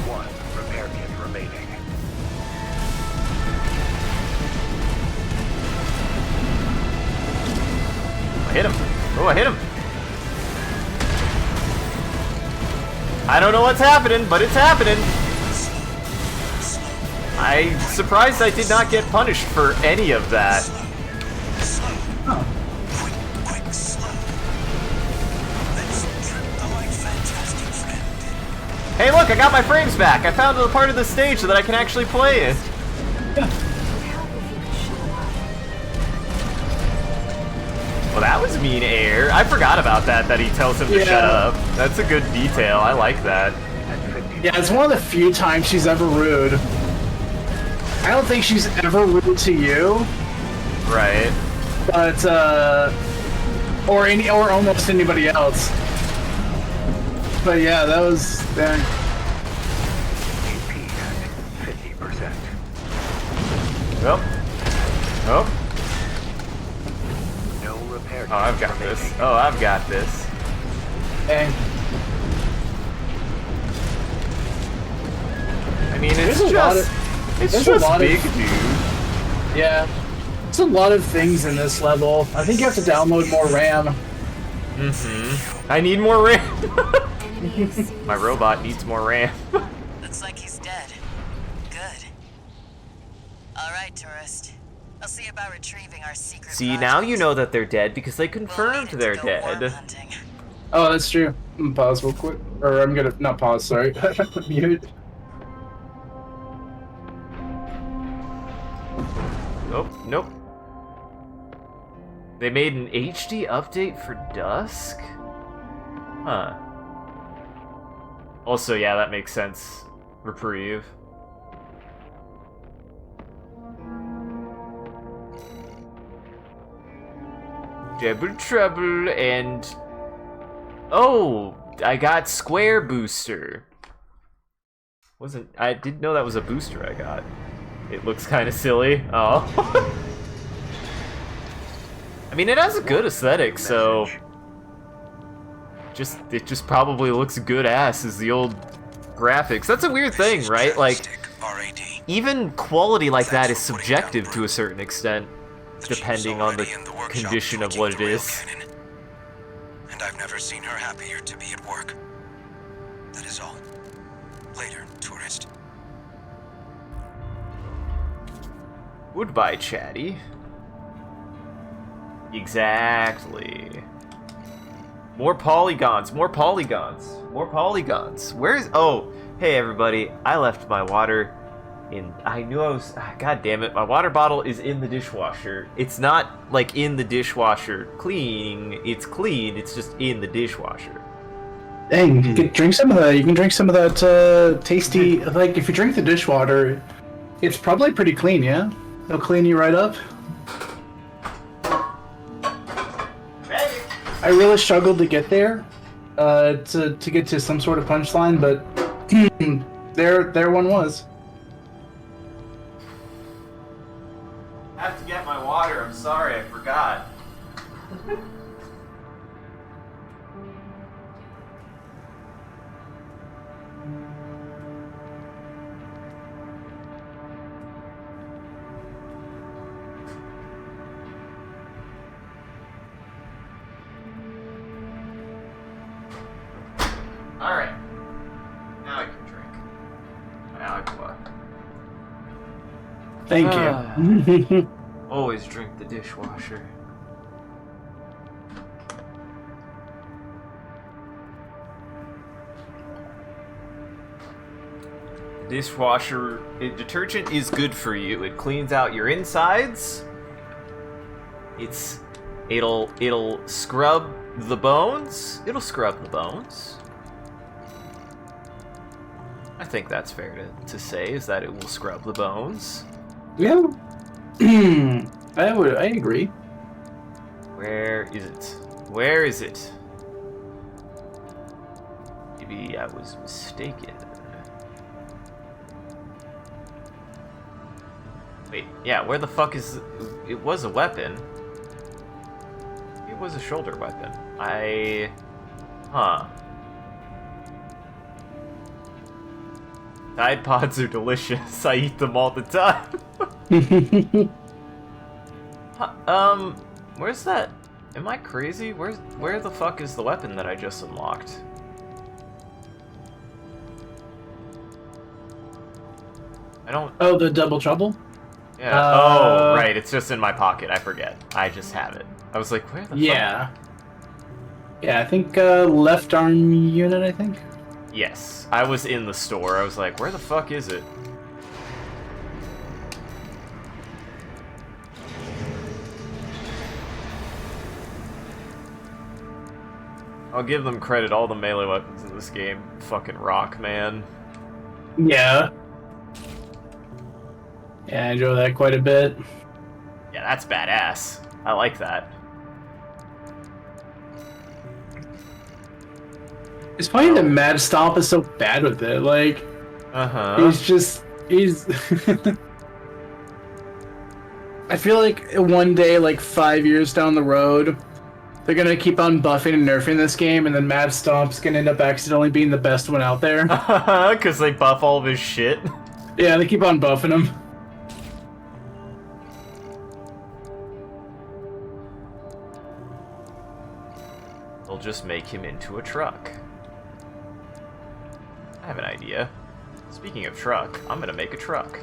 One repair kit remaining. Oh, I hit him. I don't know what's happening, but it's happening. I'm surprised I did not get punished for any of that. Oh. Quick, slow. Let's trip the light, fantastic friend. Hey, look, I got my frames back. I found the part of the stage that I can actually play in. Well, that was mean air. I forgot about that he tells him to shut up. That's a good detail. I like that. Yeah, it's one of the few times she's ever rude. I don't think she's ever rude to you. Right. But, or almost anybody else. But yeah, that was, AP at 50%. Oh. Oh. No repair. Oh, I've got this. Oh, I've got this. dang. I mean, it's There's a lot just... of- It's there's a just lot of- big, dude. Yeah. There's a lot of things in this level. I think you have to download more RAM. I need more RAM. My robot needs more RAM. Looks like he's dead. Good. Alright, tourist. I'll see about retrieving our secret See, now you know that they're dead because they confirmed they're Worm dead. hunting. Oh, that's true. I'm gonna pause real quick. Or I'm gonna, not pause, sorry. Mute. Nope, nope. They made an HD update for Dusk? Huh. Also, yeah, that makes sense. Reprieve. Double trouble and... Oh! I got Square Booster. I didn't know that was a booster I got. It looks kind of silly. Oh. I mean, it has a good aesthetic, so... It just probably looks good ass as the old graphics. That's a weird thing, right? Like, even quality like that is subjective to a certain extent, depending on the condition of what it is. And I've never seen her happier to be at work. That is all. Later, tourist. Goodbye, chatty. Exactly. More polygons, more polygons, more polygons. Where is... Oh, hey everybody. I left my water in... I knew I was... God damn it. My water bottle is in the dishwasher. It's not, like, in the dishwasher cleaning. It's clean. It's just in the dishwasher. Dang, you can drink some of that. You can drink some of that tasty... Like, if you drink the dishwater, it's probably pretty clean, yeah? It'll clean you right up. I really struggled to get there, to get to some sort of punchline, but there one was. I have to get my water. I'm sorry, I forgot. Alright. Now I can drink. Agua. Thank you. Always drink the dishwasher. Dishwasher detergent is good for you. It cleans out your insides. It'll scrub the bones. It'll scrub the bones. I think that's fair to say, is that it will scrub the bones. Yeah. I agree. Where is it? Where is it? Maybe I was mistaken. Wait, yeah, where the fuck is... It was a weapon. It was a shoulder weapon. Huh. Tide Pods are delicious. I eat them all the time. Where's that Am I crazy? Where the fuck is the weapon that I just unlocked? I don't... Oh, the double trouble? Yeah. Oh, right. It's just in my pocket. I forget. I just have it. I was like, where the fuck? Yeah. Yeah, I think left arm unit, I think. Yes. I was in the store. I was like, where the fuck is it? I'll give them credit, all the melee weapons in this game fucking rock, man. Yeah. Yeah, I enjoy that quite a bit. Yeah, that's badass. I like that. It's funny that Mad Stomp is so bad with it, like... he's... I feel like one day, like 5 years down the road, they're gonna keep on buffing and nerfing this game, and then Mad Stomp's gonna end up accidentally being the best one out there. Because they buff all of his shit? Yeah, they keep on buffing him. They'll just make him into a truck. I have an idea. Speaking of truck, I'm gonna make a truck.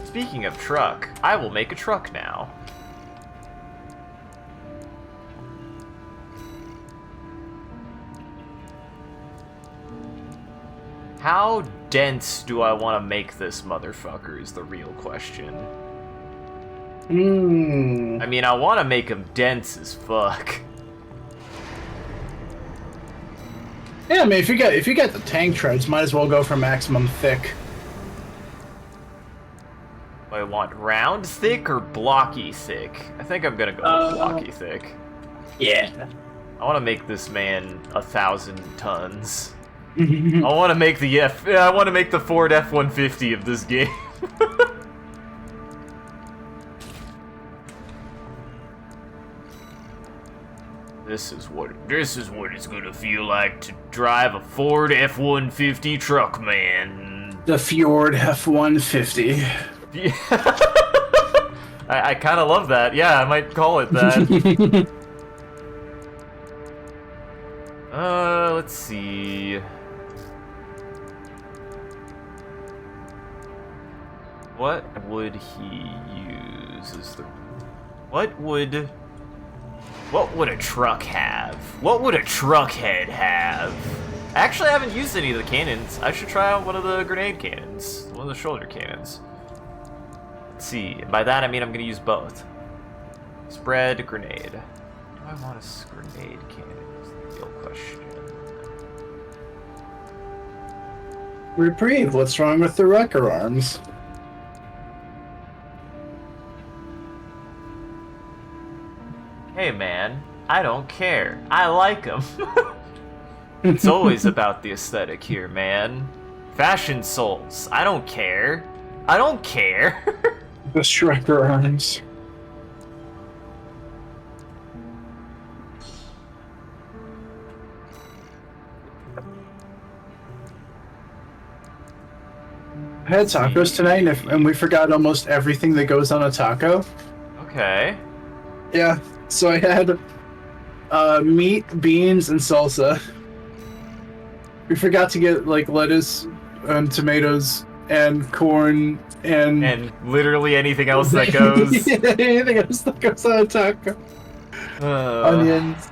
Speaking of truck, I will make a truck now. How dense do I want to make this motherfucker is the real question. I mean, I want to make him dense as fuck. Yeah, I mean, if you get the tank treads, might as well go for maximum thick. Do I want round thick or blocky thick? I think I'm gonna go with blocky thick. Yeah. I want to make this man 1,000 tons. I want to make the Ford F-150 of this game. This is what it's gonna feel like to drive a Ford F-150 truck, man. The Fjord F-150. Yeah. I kind of love that. Yeah, I might call it that. Let's see. What would he use as the... What would a truck have? What would a truck head have? Actually, I haven't used any of the cannons. I should try out one of the grenade cannons. One of the shoulder cannons. Let's see. By that, I mean I'm going to use both. Spread, grenade. Do I want a grenade cannon? Is the real question. Reprieve, what's wrong with the Wrecker arms? Hey man, I don't care. I like them. It's always about the aesthetic here, man. Fashion souls. I don't care. I don't care. The Shrekker arms. I had tacos tonight, and we forgot almost everything that goes on a taco. Okay. Yeah, so I had meat, beans, and salsa. We forgot to get like lettuce and tomatoes and corn and literally anything else that goes. Yeah, anything else that goes on a taco. Onions.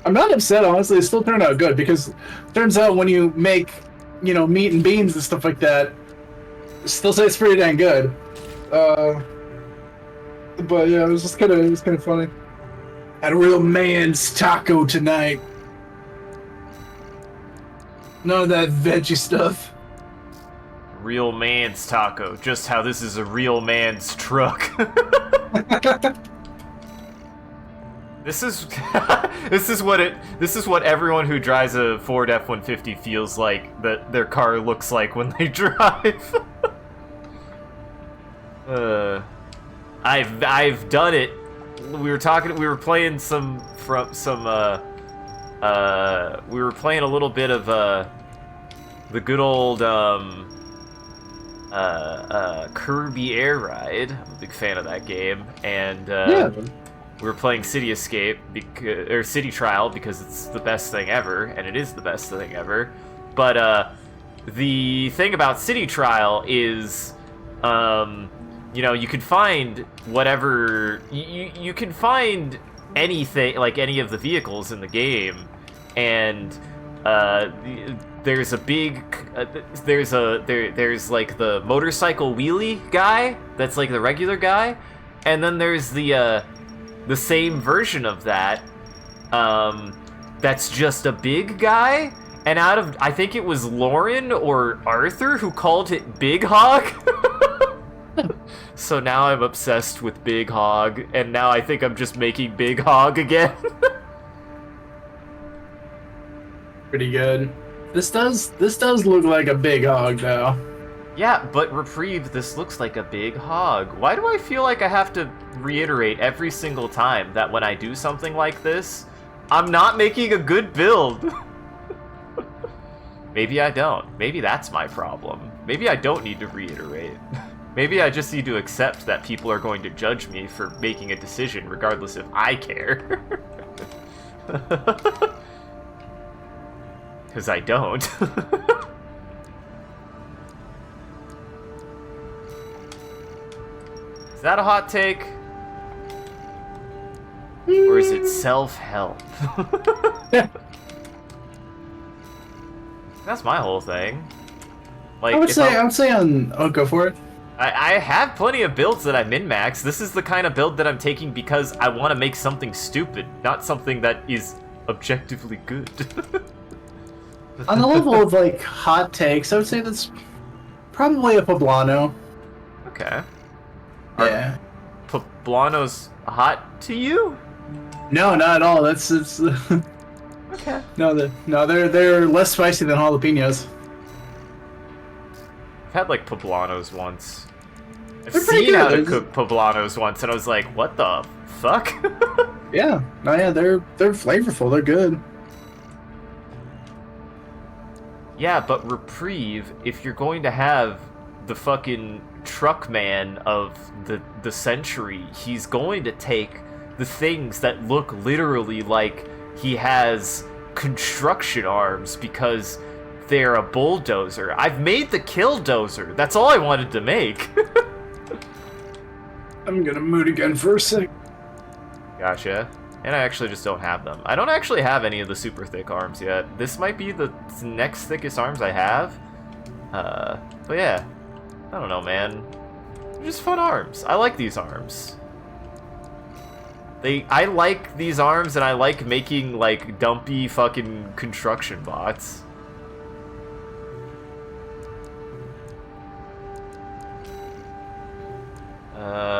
I'm not upset, honestly. It still turned out good because it turns out when you make, you know, meat and beans and stuff like that, it still tastes pretty dang good. But yeah, it was kind of funny. Had a real man's taco tonight. None of that veggie stuff. Real man's taco. Just how this is a real man's truck. This is what everyone who drives a Ford F-150 feels like that their car looks like when they drive. I've done it. We were playing a little bit of the good old Kirby Air Ride. I'm a big fan of that game, and Yeah. we were playing City Escape or City Trial because it's the best thing ever, and it is the best thing ever. But the thing about City Trial is, you know, you can find whatever you can find anything, like any of the vehicles in the game, and there's a big there's like the motorcycle wheelie guy that's like the regular guy, and then there's the same version of that that's just a big guy. And out of, I think it was Lauren or Arthur who called it Big Hog. So now I'm obsessed with Big Hog, and now I think I'm just making Big Hog again. Pretty good. This does look like a big hog though. Yeah, but Reprieve, this looks like a big hog. Why do I feel like I have to reiterate every single time that when I do something like this, I'm not making a good build? Maybe I don't. Maybe that's my problem. Maybe I don't need to reiterate. Maybe I just need to accept that people are going to judge me for making a decision regardless if I care. Because I don't. Is that a hot take? Or is it self-help? That's my whole thing. Like, I would say oh, go for it. I have plenty of builds that I min-max. This is the kind of build that I'm taking because I want to make something stupid, not something that is objectively good. On the level of like hot takes, I would say that's probably a Poblano. Okay. Yeah. Poblanos hot to you? No, not at all. It's Okay. they're less spicy than jalapenos. I've had like poblanos once. I've They're pretty seen how to good. cook poblanos once, and I was like, "What the fuck?" Yeah, no, yeah, they're flavorful. They're good. Yeah, but Reprieve, if you're going to have the fucking truck man of the century, he's going to take the things that look literally like he has construction arms because they're a bulldozer. I've made the killdozer. That's all I wanted to make. I'm gonna mood again for a sec. Gotcha. And I actually just don't have them. I don't actually have any of the super thick arms yet. This might be the next thickest arms I have. But yeah. I don't know, man. They're just fun arms. I like these arms. I like these arms, and I like making, like, dumpy fucking construction bots.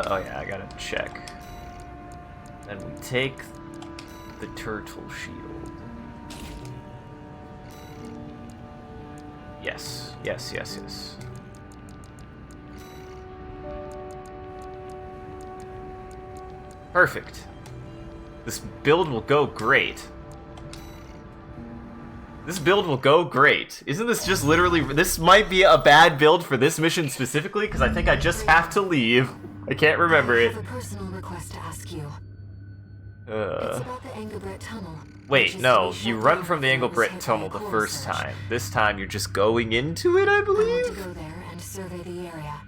Oh yeah, I gotta check. Then we take the turtle shield. Yes, yes, yes, yes. Perfect. This build will go great. This build will go great. Isn't this just literally... This might be a bad build for this mission specifically, because I think I just have to leave. I can't remember I it. have a personal request to ask you. It's about the Engelbrett Tunnel. which Wait, is no. to be You shut run down from the before it was Engelbrett hit by Tunnel a the core first surge. time. This time you're just going into it, I I want to believe? go there and survey the area.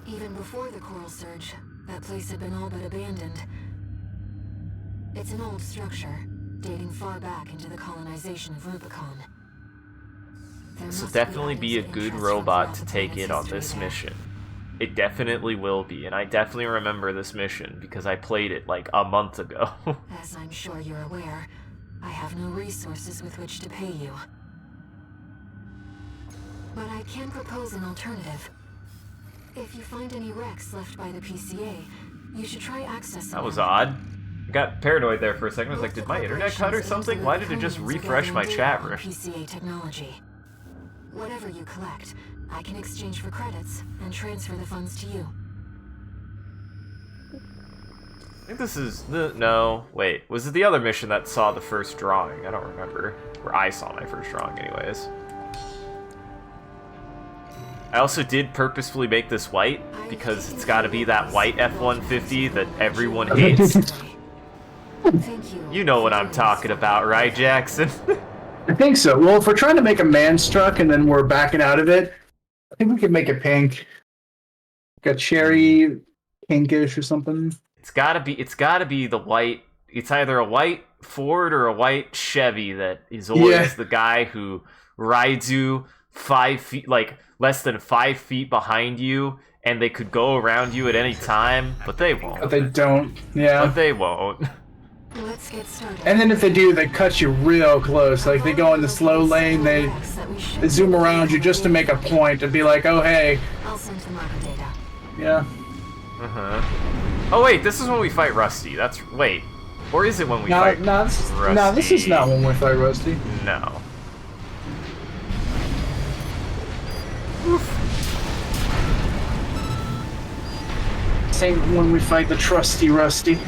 Even before the coral surge, that place had been all but abandoned. It's an old structure, dating far back into the colonization of Rubicon. This will definitely be a good robot to take in on this mission. It definitely will be, and I definitely remember this mission because I played it like a month ago. As I'm sure you're aware, I have no resources with which to pay you. But I can propose an alternative. If you find any wrecks left by the PCA, you should try accessing That was them. odd. I got paranoid there for a second. I was like, did my internet cut or something? Why did it just refresh my chat room? PCA technology. Whatever you collect, I can exchange for credits and transfer the funds to you. I think this is the... No, wait. Was it the other mission that saw the first drawing? I don't remember. Where I saw my first drawing anyways. I also did purposefully make this white because it's got to be that white F-150 that everyone hates. Thank you. You know what I'm talking about, right, Jackson? I think so. Well, if we're trying to make a man's truck and then we're backing out of it, I think we could make it pink. Like a cherry pinkish or something. It's gotta be the white. It's either a white Ford or a white Chevy that is always the guy who rides you 5 feet, like less than 5 feet behind you, and they could go around you at any time, but they won't. But they don't. Yeah. But they won't. Let's get started. And then if they do, they cut you real close. Like they go in the slow lane, they zoom around you just to make a point and be like, "Oh hey." I'll send the marker data. Yeah. Oh wait, this is when we fight Rusty. Wait, or is it when we fight Rusty? No, this is not when we fight Rusty. No. Oof. Same when we fight the trusty Rusty.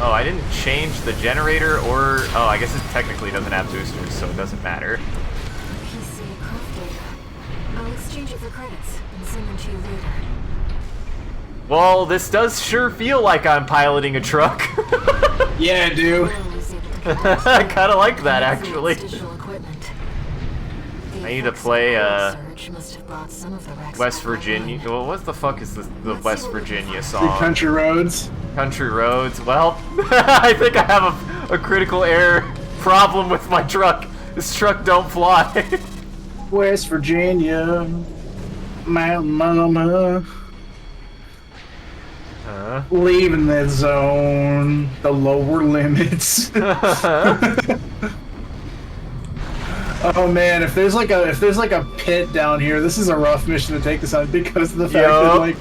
Oh, I didn't change the generator, or oh, I guess it technically doesn't have boosters, so it doesn't matter. PC craft data. I'll exchange it for credits and send them to you later. Well, this does sure feel like I'm piloting a truck. Yeah, dude. I kind of like that, actually. I need to play West Virginia. Well, what the fuck is the West Virginia The song? country roads. Country Roads. Well, I think I have a critical error problem with my truck. This truck don't fly. West Virginia. Mountain Mama. Leaving that zone. The lower limits. Oh man, if there's like a pit down here, this is a rough mission to take this on because of the fact that like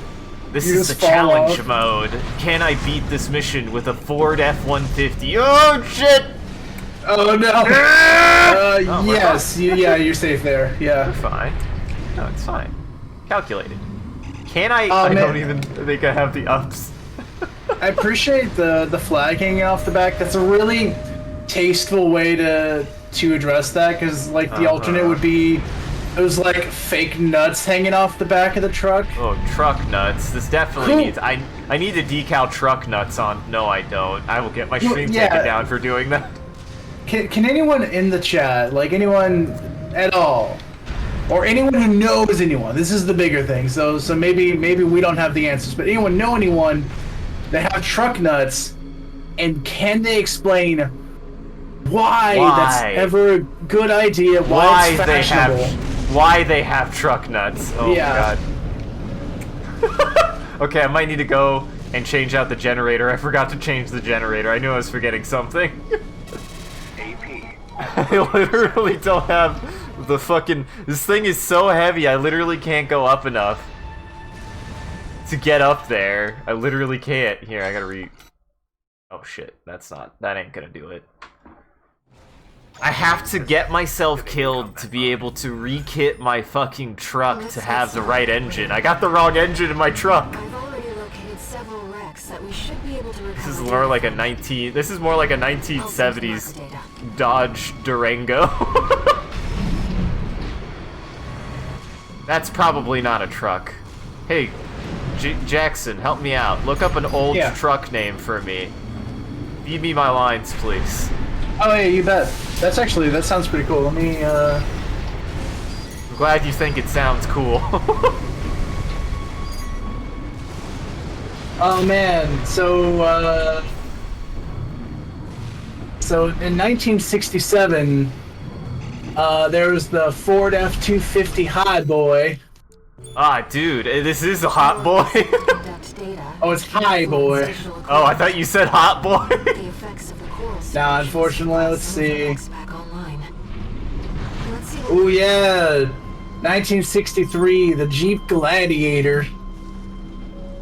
this you is the just fall challenge off. mode. Can I beat this mission with a Ford F-150? Oh shit! Oh no! Oh, we're Yes, yeah, you're safe there. We're Yeah. fine. No, it's fine. Calculated. Can I? Oh, I man. don't even think I have the ups. I appreciate the flag hanging off the back. That's a really tasteful way to address that, because like the alternate would be those like fake nuts hanging off the back of the truck. Oh, truck nuts. This definitely needs. I need to decal truck nuts on. No, I don't. I will get my stream taken down for doing that. Can anyone in the chat, like anyone at all, or anyone who knows anyone? This is the bigger thing. So maybe we don't have the answers, but anyone know anyone that have truck nuts, and can they explain why that's ever a good idea? Why it's fashionable? Why they have truck nuts? Oh Yeah. god. Okay, I might need to go and change out the generator. I forgot to change the generator. I knew I was forgetting something. AP. I literally don't have the fucking... This thing is so heavy, I literally can't go up enough to get up there. I literally can't. Here, I gotta Oh shit, that ain't gonna do it. I have to get myself killed to be able to re-kit my fucking truck to have the right engine. I got the wrong engine in my truck. I've already located several wrecks that we should be able to recover. This is more like a 1970s Dodge Durango. That's probably not a truck. Hey, Jackson, help me out. Look up an old truck name for me. Feed me my lines, please. Oh yeah, you bet. That sounds pretty cool. Let me I'm glad you think it sounds cool. Oh man, so in 1967, there was the Ford F-250 Hot Boy. Ah, dude, this is a hot boy. Oh, it's High Boy. Oh, I thought you said hot boy. Nah, unfortunately, let's see. Oh yeah, 1963, the Jeep Gladiator.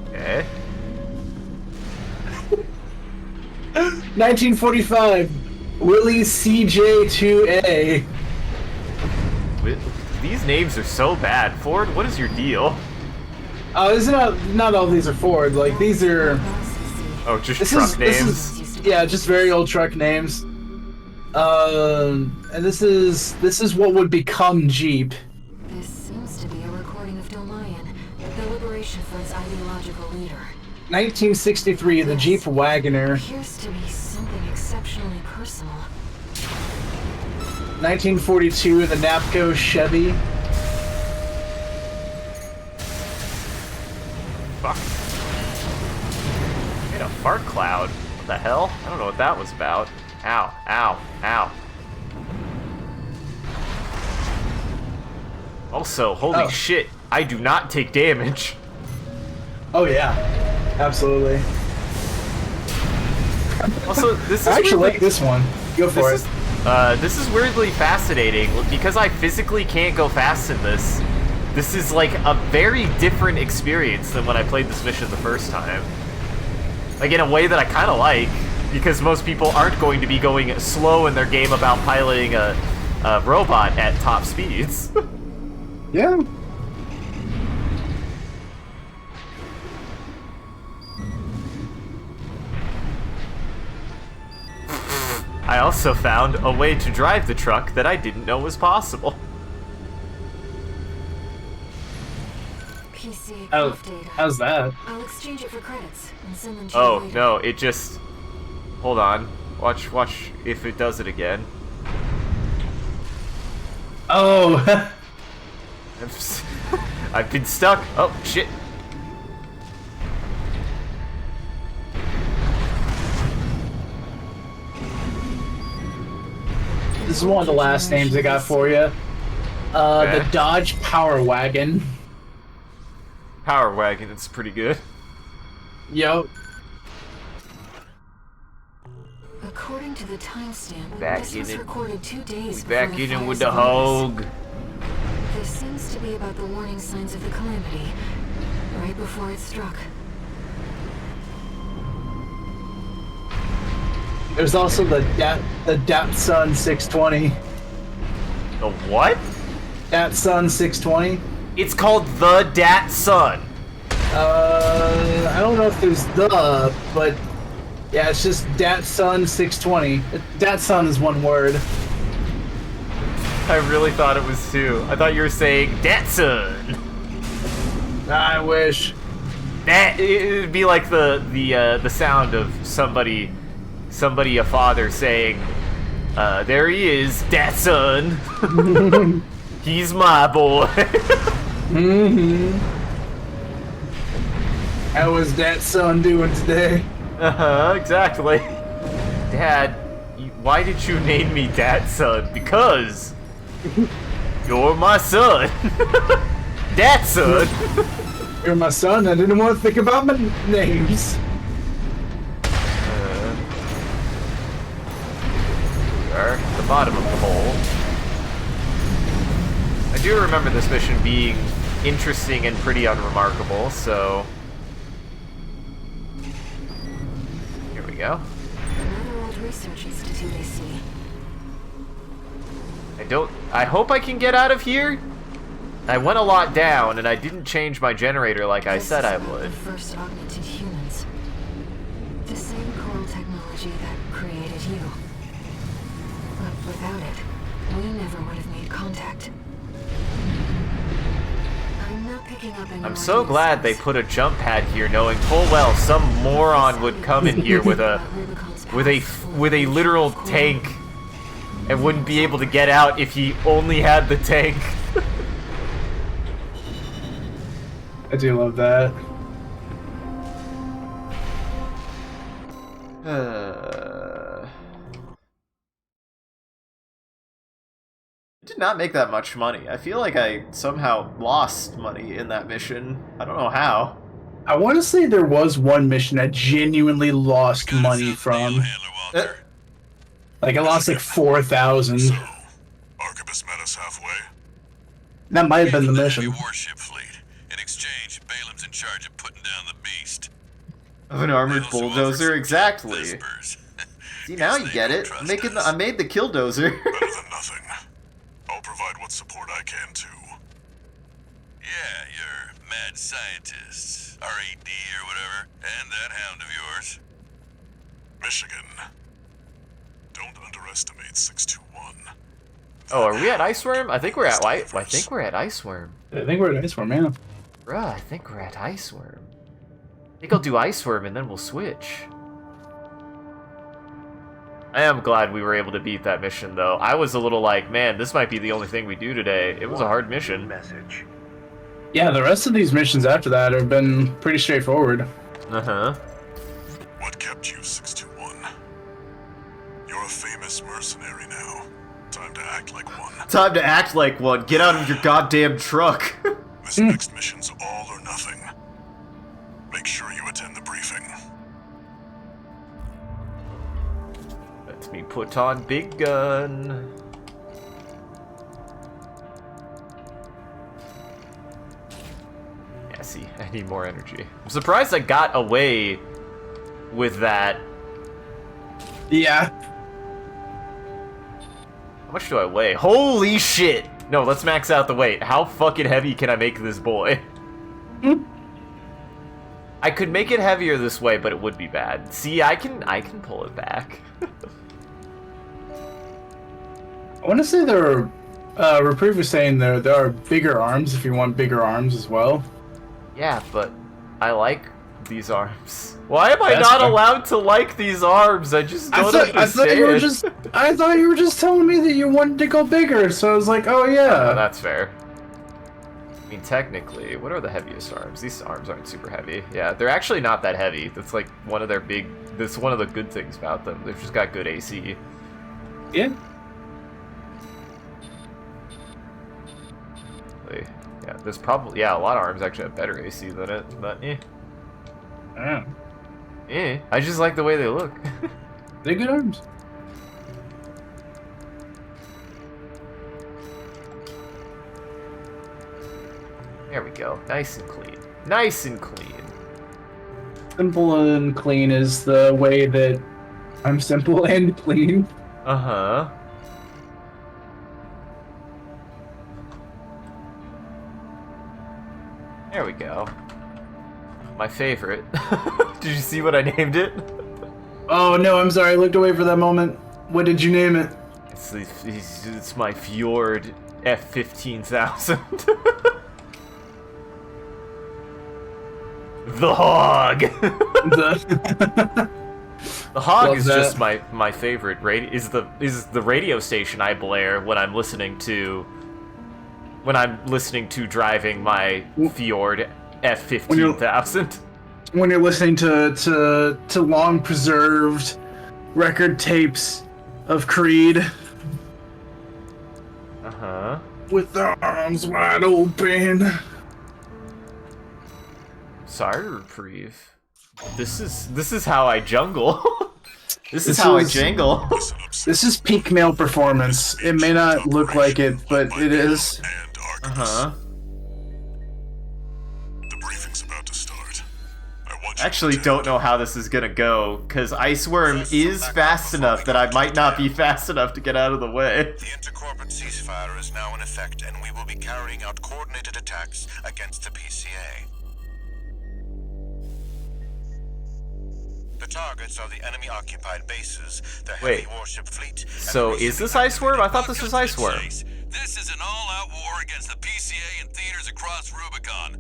Okay. 1945, Willys CJ2A. These names are so bad. Ford, what is your deal? Oh, this is not all these are Ford. Like these are. Oh, just truck names. Yeah, just very old truck names. And this is what would become Jeep. This seems to be a recording of Dolmaya. 1963, the Jeep Wagoner. Appears to be something exceptionally personal. 1942, the Napco Chevy. Fuck. Made a fart cloud. What the hell? I don't know what that was about. Ow, ow, ow. Also, holy shit, I do not take damage. Oh yeah, absolutely. Also, this is I actually weirdly, like this one. Go for it. This is weirdly fascinating because I physically can't go fast in this. This is like a very different experience than when I played this mission the first time. Like in a way that I kind of like, because most people aren't going to be going slow in their game about piloting a robot at top speeds. Yeah. I also found a way to drive the truck that I didn't know was possible. PC Oh, craft data. how's that? I'll exchange it for credits and send them to you Oh, later. no, it just... Hold on. Watch if it does it again. Oh. I've been stuck. Oh, shit. This is one of the last names I got for you. Okay. The Dodge Power Wagon. Power wagon, it's pretty good. Yo. According to the timestamp, Back this in was it. recorded 2 days before Back the in it with fires the of Vegas. hog. This seems to be about the warning signs of the calamity, right before it struck. There's also the Datsun 620. The what? Datsun 620. It's called the Datsun. I don't know if there's the, but yeah, it's just Datsun 620. Datsun is one word. I really thought it was two. I thought you were saying Datsun. I wish. That it'd be like the sound of somebody, a father saying, "There he is, Datsun. He's my boy." Mm-hmm. How was Datsun doing today? Exactly. Dad, why did you name me Datsun? Because you're my son. Datsun. You're my son. I didn't want to think about my names. We are at the bottom of the hole. I do remember this mission being interesting and pretty unremarkable, so... Here we go. Another old research institute, I see. I hope I can get out of here. I went a lot down, and I didn't change my generator like I said I This is would. the first augmented humans. The same coral technology that created you. But without it, we never would have made contact. I'm not picking up any I'm more so glad they ideas. put a jump pad here, knowing full well some moron would come in here with a literal tank and wouldn't be able to get out if he only had the tank. I do love that. Did not make that much money. I feel like I somehow lost money in that mission. I don't know how. I want to say there was one mission I genuinely lost money from. Like I lost like 4,000. So, Archibus met us halfway. That might have been the Heavy mission. warship fleet. In exchange, Balaam's in charge of putting down the beast. Of an armored Also offered bulldozer, some exactly. Vespers. See, now you get it. Trust Making us. I made the killdozer. Better than nothing. I'll provide what support I can too. Yeah, you're mad scientists, RAD or whatever, and that hound of yours. Michigan. Don't underestimate 621. Oh, are we at Iceworm? I think we're at I think we're at Iceworm. I think we're at Iceworm, man. Bruh, I think we're at Iceworm. I think I'll do Ice Worm and then we'll switch. I am glad we were able to beat that mission, though. I was a little like, man, this might be the only thing we do today. It was a hard mission. Message. Yeah, the rest of these missions after that have been pretty straightforward. Uh-huh. What kept you, 621? You're a famous mercenary now. Time to act like one. Time to act like one. Get out of your goddamn truck. This next mission's all or nothing. Make sure you attend the briefing. Let me put on Big Gun. Yeah, see, I need more energy. I'm surprised I got away with that. Yeah. How much do I weigh? Holy shit! No, let's max out the weight. How fucking heavy can I make this boy? I could make it heavier this way, but it would be bad. See, I can pull it back. I want to say there are, Reprieve was saying there are bigger arms if you want bigger arms as well. Yeah, but I like these arms. Why am I That's not fair. allowed to like these arms? I just don't I understand. thought you were just telling me that you wanted to go bigger, so I was like, oh yeah. Oh, that's fair. I mean, technically, what are the heaviest arms? These arms aren't super heavy. Yeah, they're actually not that heavy. That's like one of their big... That's one of the good things about them. They've just got good AC. Yeah. Yeah, there's probably... Yeah, a lot of arms actually have better AC than it, but Yeah. I just like the way they look. They're good arms. There we go. Nice and clean. Nice and clean. Simple and clean is the way that I'm simple and clean. Uh-huh. There we go. My favorite. Did you see what I named it? Oh no, I'm sorry, I looked away for that moment. What did you name it? It's my Fjord F-15,000. The Hog! The The Hog Love is that. just my favorite radio. Is the radio station I blare when I'm listening to driving my Fjord F-15,000. when you're listening to long preserved record tapes of Creed Uh-huh. with their arms wide open. Sorry, Reprieve. This is how I jungle. This is how I jangle. This is peak male performance. It may not look like it, but it is. And Uh-huh. the briefing's about to start. I want you I actually to don't know how this is gonna go, because Ice Worm is fast enough that I might not be fast enough to get out of the way. The intercorporate ceasefire is now in effect, and we will be carrying out coordinated attacks against the PCA. The targets are the enemy-occupied bases, the Wait. heavy warship fleet. and So the is this recently Ice Worm? I activated thought this was Ice Worm. This is an all-out war against the PCA and theaters across Rubicon.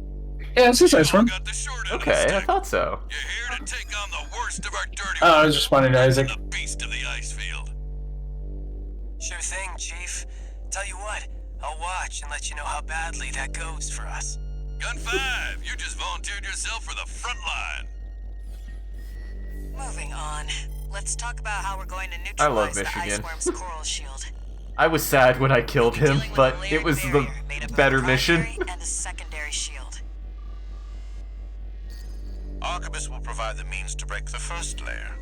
Yeah, this is Ice Worm. Got the short end of the Okay, I stick. thought so. You're here to take on the worst of our dirty Oh, I was responding to Isaac. the beast of the ice field. Sure thing, Chief. Tell you what, I'll watch and let you know how badly that goes for us. Gun 5, you just volunteered yourself for the front line. Moving on. Let's talk about how we're going to I love neutralize the Michigan. Iceworm's coral shield. I was sad when I killed him, Dealing with but a it layered was the barrier made up of a better mission. primary and a secondary shield. Arquebus will provide the means to break the first layer.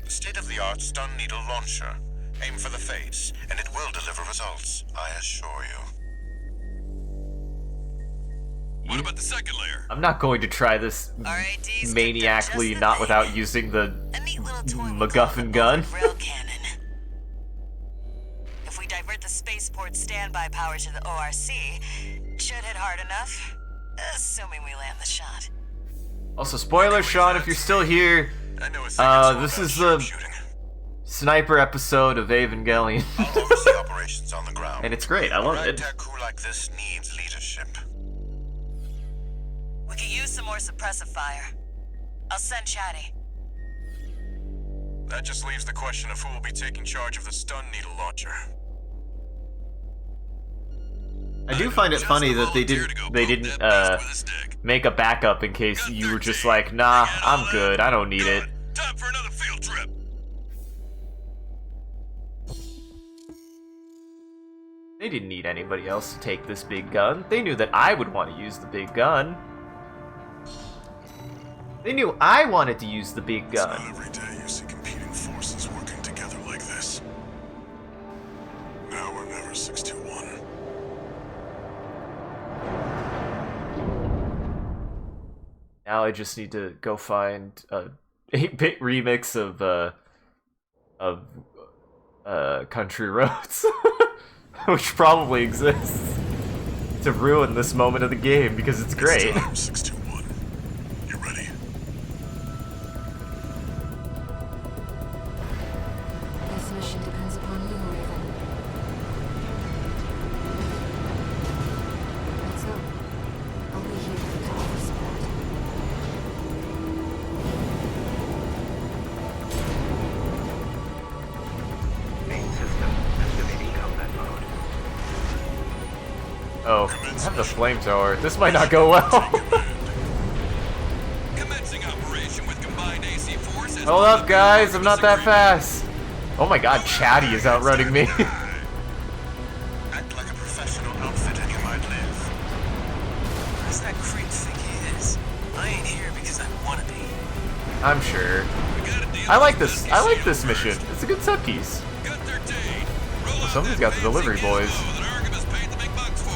The state-of-the-art stun needle launcher. Aim for the face, and it will deliver results, I assure you. What about the second layer? I'm not going to try this RADs maniacally just not the without thing. using the A neat little toy MacGuffin gun. rail cannon. If we divert the spaceport standby power to the ORC, should hit hard enough, assuming we land the shot. Also, spoiler, Sean, if you're still here, I know a thing or two this about is the sharpshooting. sniper episode of Evangelion. I'll oversee operations on the ground. And it's great, I love A it. ragtag crew like this needs leadership. We could use some more suppressive fire. I'll send Chatty. That just leaves the question of who will be taking charge of the stun needle launcher. I do find it funny that they didn't make a backup in case you were just like, nah, I'm good, I don't need it. Time for another field trip. They didn't need anybody else to take this big gun. They knew that I would want to use the big gun. They knew I wanted to use the big gun. It's not every day you see competing forces working together like this. Now or never, 621. Now I just need to go find a 8-bit remix of Country Roads, which probably exists, to ruin this moment of the game because it's great. It's time, 621. You ready? This mission depends upon you, Raven. Let's go. I'll be here to offer support. Main system activating combat mode. Oh, I have the flamethrower. This might not go well. Commencing operation with combined AC force. Hold up, guys. I'm not that fast. Oh my god, Chatty is outrunning me. Act like a professional outfit and you might live. Who's that creep think he is? I ain't here because I want to be. I'm sure. We got a deal I like with this. the I like shield this first. mission. It's a good set piece. Got 13. Roll out Someone's that got the fancy delivery gizmo boys. that Arkham has paid the big bucks for.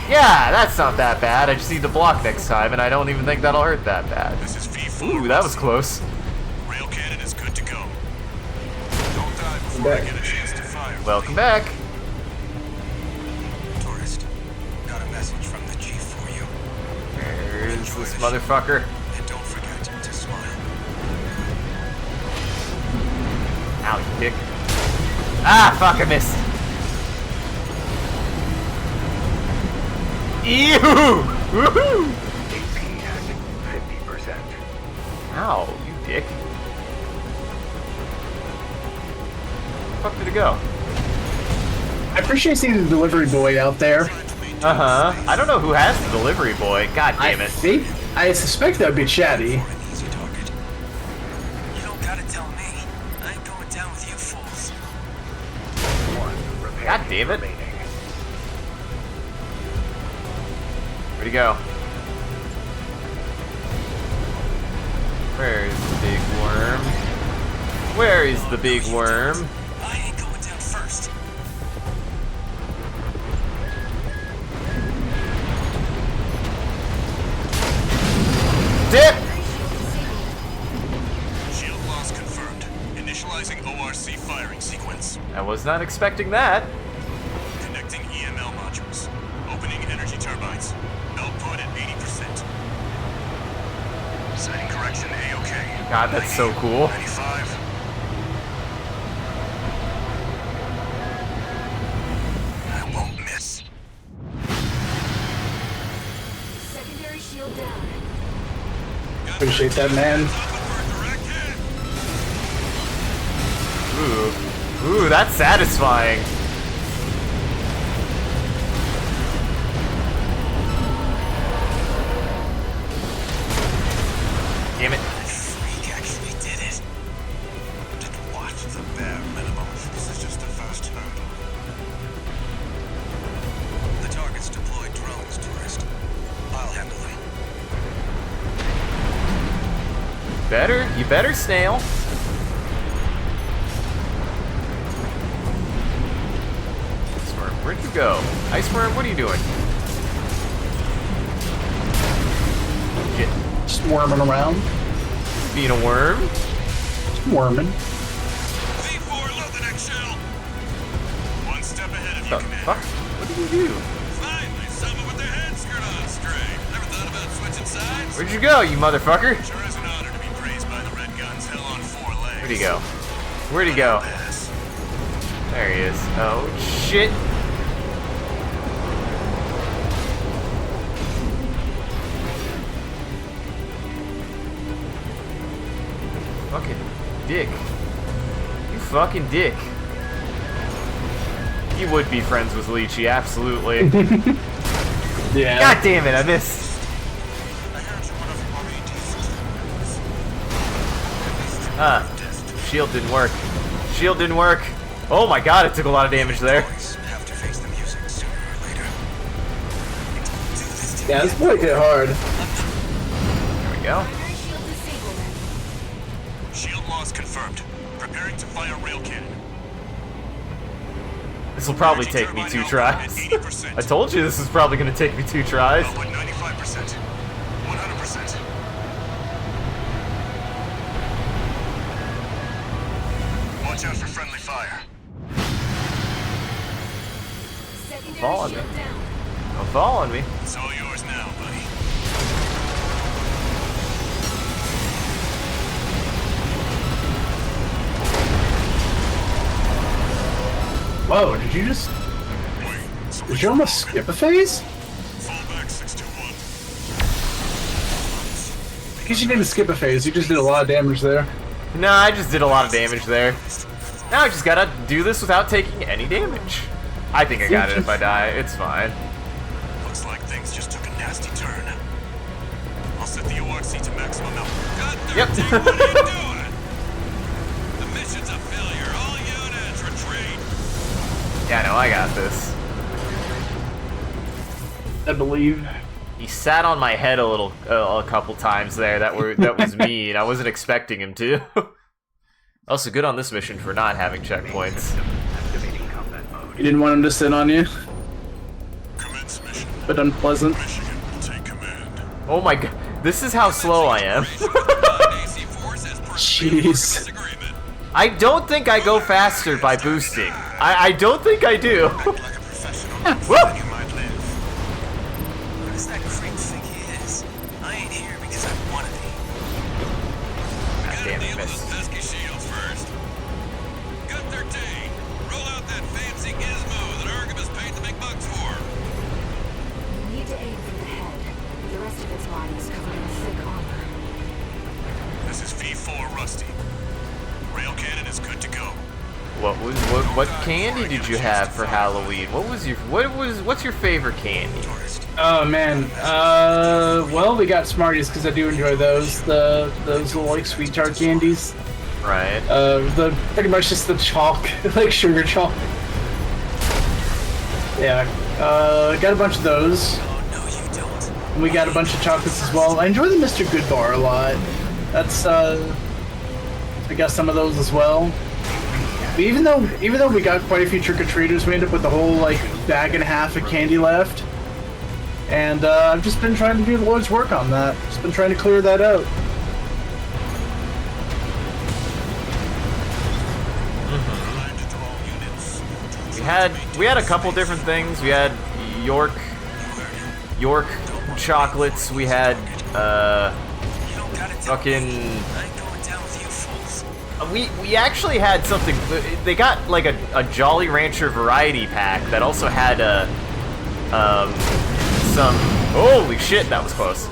Yeah, that's not that bad. I just need to block next time, and I don't even think that'll hurt that bad. This is V4. Ooh, that was close. Rail cannon is good to go. Don't die before I get a chance to fire. Welcome back. Tourist, got a message from the chief for you. There's this motherfucker. And don't forget to smile. Ow, you dick. Ah, fuck, I missed. Ew! Woohoo! AP at 50%. Ow, you dick. Where the fuck did it go? I appreciate seeing the delivery boy out there. Uh-huh. I don't know who has the delivery boy. God damn it. I suspect that would be Chatty. For an easy target. You don't gotta tell me. I ain't going down with you fools. One repair God damn it. remaining. Where'd he go? Where's the big worm? Where is the big worm? I ain't going down first. Dip! Shield loss confirmed. Initializing ORC firing sequence. I was not expecting that. Connecting EML modules. Opening energy turbines. Output at 80%. Setting correction A-OK. God, that's so cool. 95. I won't miss. Secondary shield down. Appreciate that, man. Ooh, that's satisfying. Damn it. That freak actually did it. Just watch the bare minimum. This is just the first hurdle. The target's deployed drones, tourist. I'll handle them. You better, snail. Iceworm, where'd you go? Iceworm, what are you doing? Shit. Just worming around. Being a worm? Just worming. V4, load the next shell. One step ahead of you, The Commander. fuck? What did you do? Finally, someone with their head skirt on straight. Never thought about switching sides? Where'd you go, you motherfucker? Sure is an honor to be praised by the Red Guns hell on 4 legs. Where'd he go? Where'd he go? Yes. There he is. Oh, shit. Fucking dick. You fucking dick. You would be friends with Leechy, absolutely. Yeah. God damn it, I missed. Shield didn't work. Shield didn't work. Oh my god, it took a lot of damage there. Yeah, this might get hard. There we go. Primary shield disabled. Shield loss confirmed. Preparing to fire rail cannon. This will probably take me 2 tries. I told you this is probably going to take me 2 tries. Output 95%. 100%. Watch out for friendly fire. Secondary Fall on shield me. down. Don't fall on me. It's all yours now, buddy. Whoa, did you just... Wait, so Did you almost skip a phase? fall back 621. I guess you didn't skip a phase, you just did a lot of damage there. No, I just did a lot of damage there. Now I just gotta do this without taking any damage. I think I got it if I die. It's fine. Looks like things just took a nasty turn. I'll set the ORC to maximum now. God, Yep. 13, what are you doing? The mission's a failure. All units retreat. Yeah, no, I got this. I believe. He sat on my head a couple times there. That was mean. I wasn't expecting him to. Also, good on this mission for not having checkpoints. Activating combat mode. You didn't want him to sit on you, Commence mission. but unpleasant. Michigan will take command. Oh my god, this is how slow I am. Jeez. I don't think I go faster by boosting. I don't think I do. Like a professional. Woo! You might live. What does that creep think he is? I ain't here because I want to be. Gotta damn it, deal with missed. those pesky shields first. Gun 13, roll out that fancy gizmo that Archibus paid the big bucks for. You need to aim for the head. The rest of its body is covered in thick armor. This is V4 Rusty. Rail cannon is good to go. What candy did you have for Halloween? What's your favorite candy? Oh man, well we got Smarties because I do enjoy those. Those little like sweet tart candies. Right. The pretty much just the chalk, like sugar chalk. Yeah, got a bunch of those. Oh, no, you don't. And we got a bunch of chocolates as well. I enjoy the Mr. Good bar a lot. That's I got some of those as well. But even though we got quite a few trick-or-treaters, we ended up with a whole like bag and a half of candy left. And I've just been trying to do the Lord's work on that. Just been trying to clear that out. We had a couple different things. We had York chocolates. We had fucking. We actually had something. They got like a Jolly Rancher variety pack that also had some. Holy shit, that was close.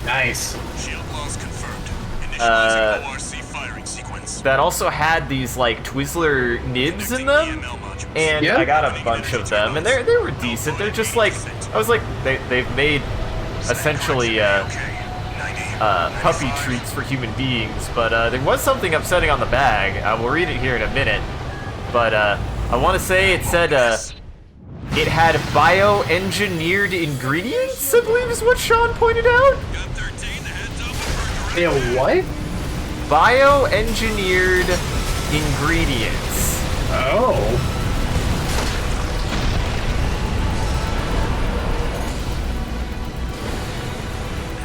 Nice. Shield loss confirmed. Initializing ORC firing sequence. That also had these like Twizzler nibs in them, and Yeah. I got a bunch of them, and they were decent. They're just like I was like they've made essentially puppy treats for human beings, but there was something upsetting on the bag. I will read it here in a minute, but I want to say it said it had bioengineered ingredients, I believe is what Sean pointed out. Gun 13, the head's open for Yeah, what? Bioengineered ingredients. Oh.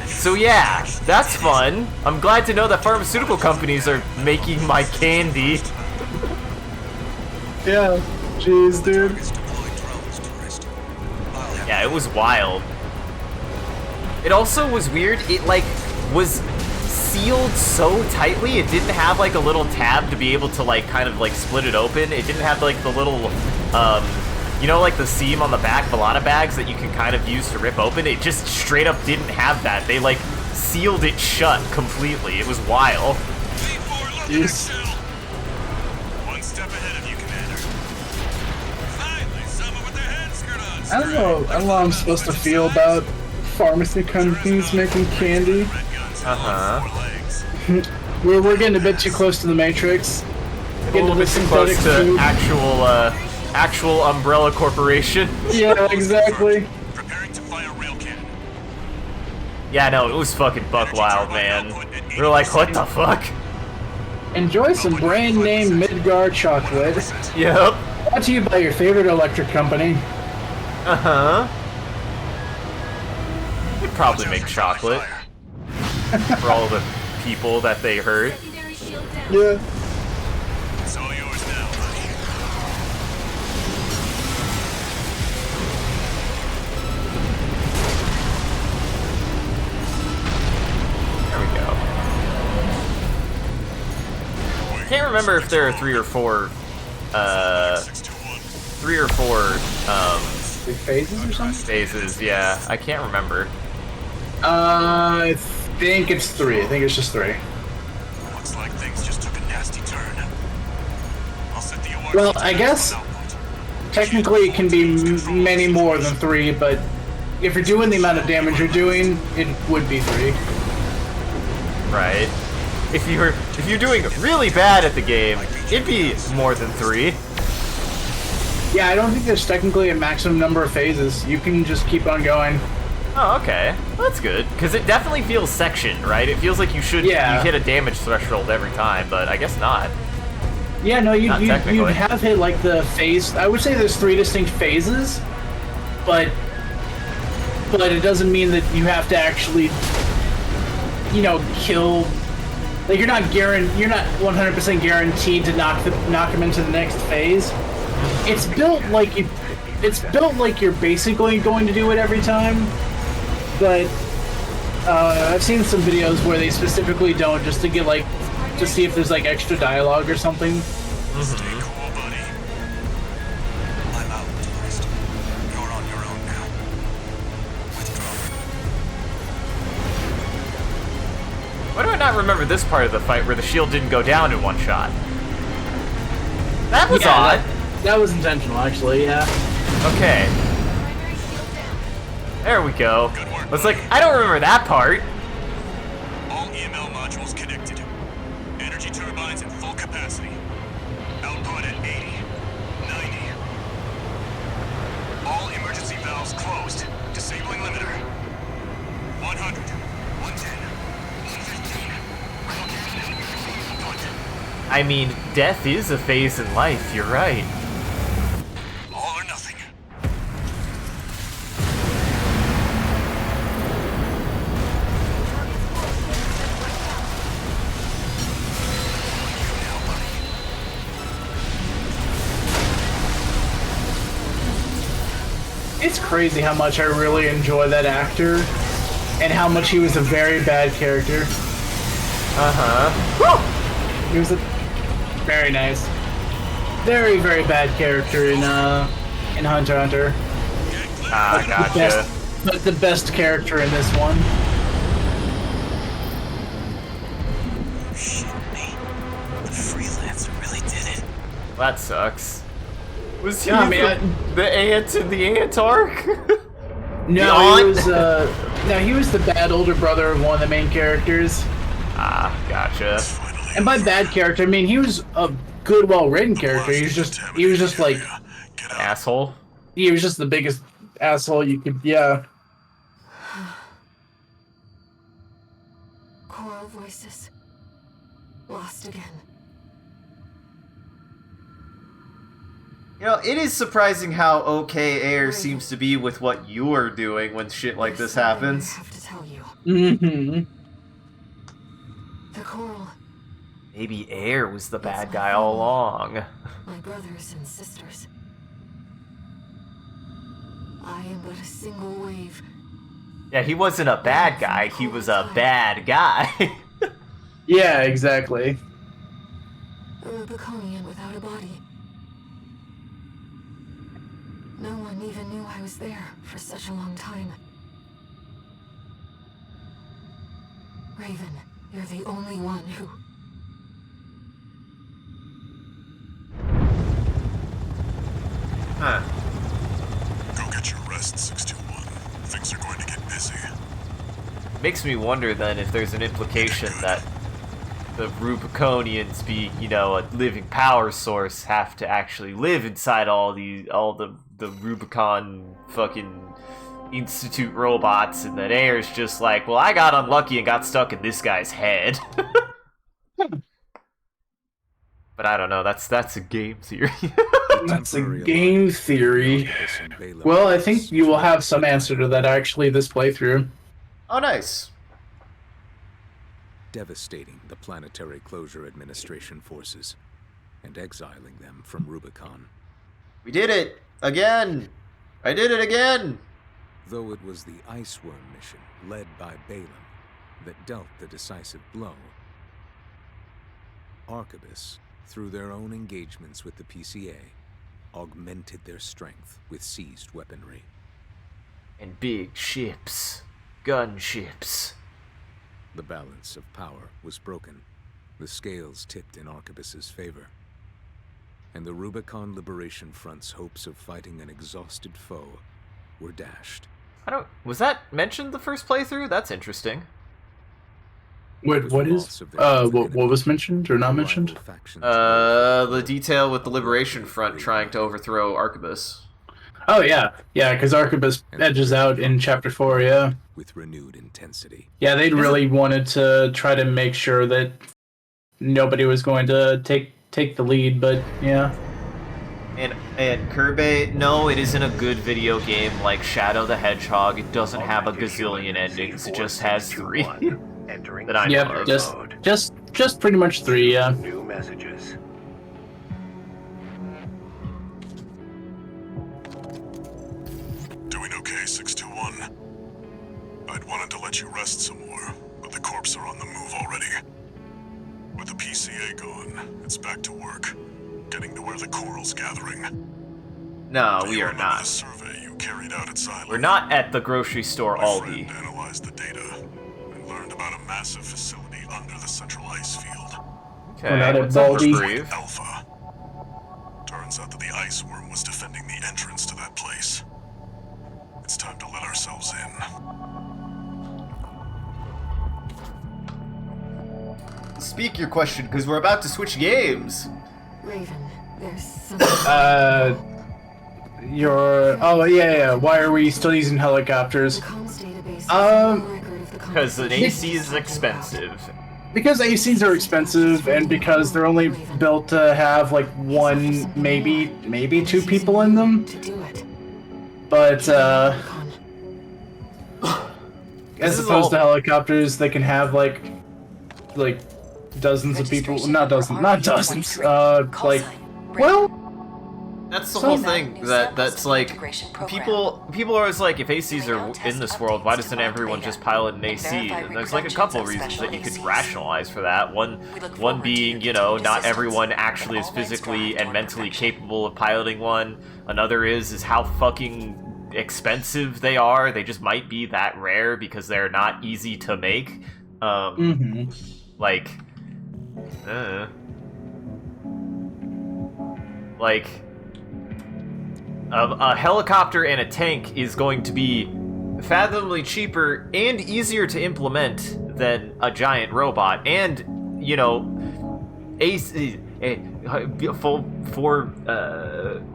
So yeah, that's fun. I'm glad to know that pharmaceutical companies are making my candy. Yeah. Jeez, dude. Yeah, it was wild. It also was weird. It like was sealed so tightly. It didn't have like a little tab to be able to like kind of like split it open. It didn't have like the little you know, like the seam on the back of a lot of bags that you can kind of use to rip open. It just straight up didn't have that. They like sealed it shut completely. It was wild. V4 Jeez. One step ahead of you, Commander. Finally, someone with their head screwed on I don't know how I'm supposed to feel about pharmacy companies making candy. We're getting a bit too close to the Matrix. A little bit too close to actual Umbrella Corporation. Yeah, exactly. Preparing to fire rail cannon. Yeah, no, it was fucking buck wild, man. We were like, what the fuck? Enjoy some brand name Midgar chocolate. Yep. Brought to you by your favorite electric company. They'd probably make chocolate for all the people that they hurt. Yeah. It's all yours now, buddy. There we go. Can't remember if there are three or four Big phases or something? phases. Yeah, I can't remember. I think it's 3. I think it's just 3. Looks like things just took a nasty turn. I'll set the order. Well, I guess technically it can be many more than 3, but if you're doing the amount of damage you're doing, it would be 3. Right. If you're doing really bad at the game, it'd be more than 3. Yeah, I don't think there's technically a maximum number of phases. You can just keep on going. Oh, okay. That's good. Because it definitely feels sectioned, right? It feels like you hit a damage threshold every time, but I guess not. Yeah, no, you technically. have hit like the phase. I would say there's 3 distinct phases, but it doesn't mean that you have to actually, kill. Like you're not 100% guaranteed to knock him into the next phase. It's built like you're basically going to do it every time, but I've seen some videos where they specifically don't, just to get to see if there's extra dialogue or something. Stay cool, buddy. I'm out, tourist. You're on your own now. Withdraw. Why do I not remember this part of the fight where the shield didn't go down in one shot? That was odd. That was intentional, actually. Yeah. Okay. There we go. Good work, I was like, I don't remember that part. All EML modules connected. Energy turbines at full capacity. Output at 80, 90. All emergency valves closed. Disabling limiter. 100, 110, 115. Good. I mean, death is a phase in life, you're right. All or nothing. It's crazy how much I really enjoy that actor, and how much he was a very bad character. He was a very nice, very bad character in Hunter x Hunter. Ah, gotcha. But the best character in this one. Shit me. The freelancer really did it. That sucks. Was he Yeah, man. the ant in the ant arc? No, he was the bad older brother of one of the main characters. Ah, gotcha. And by bad character, I mean he was a good, well-written character. He was just like, Asshole. he was just the biggest asshole you could, yeah. Choral voices. Lost again. It is surprising how okay Air seems to be with what you're doing when shit like this happens. I have to tell you. Mm-hmm. The coral. Maybe Air was the bad guy all along. My brothers and sisters. I am but a single wave. Yeah, he wasn't a bad guy, he was a bad guy. Yeah, exactly. A Rubiconian without a body. No one even knew I was there for such a long time. Raven, you're the only one who... makes me wonder then if there's an implication that the Rubiconians, being, you know, a living power source, have to actually live inside all the Rubicon fucking Institute robots, and that Ayer's just like, well, I got unlucky and got stuck in this guy's head. But I don't know, that's a game theory. That's a game theory. Well, I think you will have some answer to that actually this playthrough. Oh, nice. Devastating the Planetary Closure Administration forces and exiling them from Rubicon. We did it! Again! I did it again! Though it was the Iceworm mission, led by Balaam, that dealt the decisive blow, Arquebus, through their own engagements with the PCA, augmented their strength with seized weaponry. And big ships. Gunships. The balance of power was broken. The scales tipped in Arquebus's favor. And the Rubicon Liberation Front's hopes of fighting an exhausted foe were dashed. Was that mentioned the first playthrough? That's interesting. What was mentioned or not mentioned? The detail with the Liberation Front trying to overthrow Arquebus. Oh yeah, because Arquebus edges out in Chapter 4, yeah. With renewed intensity. Yeah, they really wanted to try to make sure that nobody was going to take the lead, but yeah. And Kirby, no, it isn't a good video game like Shadow the Hedgehog. It doesn't have a gazillion endings. It just has 3 that I know of. Just pretty much 3, yeah. New messages. Doing okay, 621? I'd wanted to let you rest some more, but the corps are on the move already. With the PCA gone, it's back to work, getting to where the coral's gathering. No, we are The not. survey you carried out at Silo. We're not at the grocery store My Aldi. friend analyzed the data and learned about a massive facility under the central ice field. Okay, We're not at what's up, Baldi. Reprieve? Alpha. Turns out that the ice worm was defending the entrance to that place. It's time to let ourselves in. Speak your question, because we're about to switch games. Raven, there's something. Oh yeah. Why are we still using helicopters? The comms database has no record of the Because an conversation AC is reflected expensive. Because ACs are expensive, and because they're only built to have like one, maybe 2 people in them. to do it. But Rubicon. as is opposed all- to helicopters, they can have like dozens of people. Not dozens. Well, That's the whole thing. That's like people are always like, if ACs are in this world, why doesn't everyone just pilot an AC? And there's like a couple reasons that you could rationalize for that. One being, you know, not everyone actually is physically and mentally capable of piloting one. Another is how fucking expensive they are. They just might be that rare because they're not easy to make. Like a helicopter and a tank is going to be fathomably cheaper and easier to implement than a giant robot, and you know,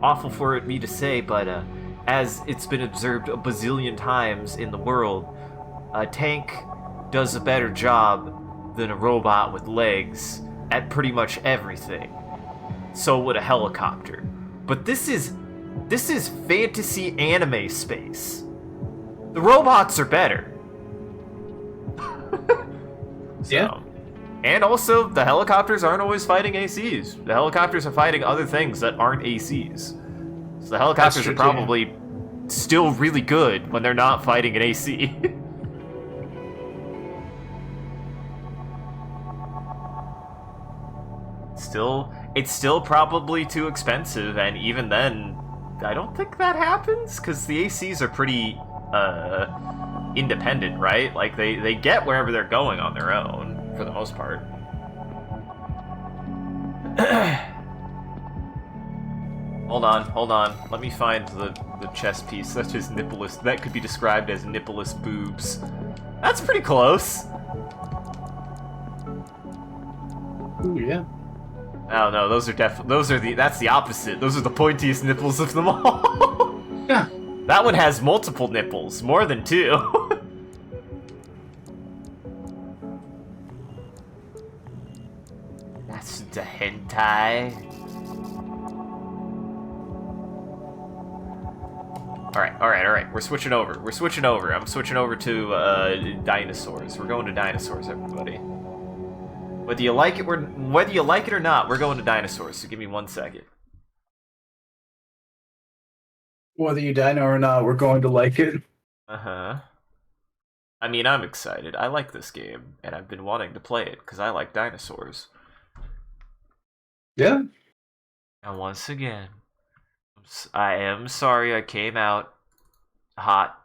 awful for me to say, but as it's been observed a bazillion times in the world, a tank does a better job than a robot with legs at pretty much everything. So would a helicopter. But this is fantasy anime space. The robots are better. Yeah. And also, the helicopters aren't always fighting ACs. The helicopters are fighting other things that aren't ACs. So the helicopters true, are probably still really good when they're not fighting an AC. It's still probably too expensive, and even then, I don't think that happens, because the ACs are pretty, independent, right? Like, they get wherever they're going on their own, for the most part. Hold on. Let me find the chest piece. That's just nippleless. That could be described as nippleless boobs. That's pretty close. Ooh, yeah. Oh no, those are that's the opposite. Those are the pointiest nipples of them all. Yeah. That one has multiple nipples, more than 2. That's the hentai. Alright. We're switching over. I'm switching over to dinosaurs. We're going to dinosaurs, everybody. Whether you like it or not, we're going to dinosaurs. So give me 1 second. Whether you dino or not, we're going to like it. Uh-huh. I mean, I'm excited. I like this game, and I've been wanting to play it because I like dinosaurs. Yeah. And once again, I am sorry I came out hot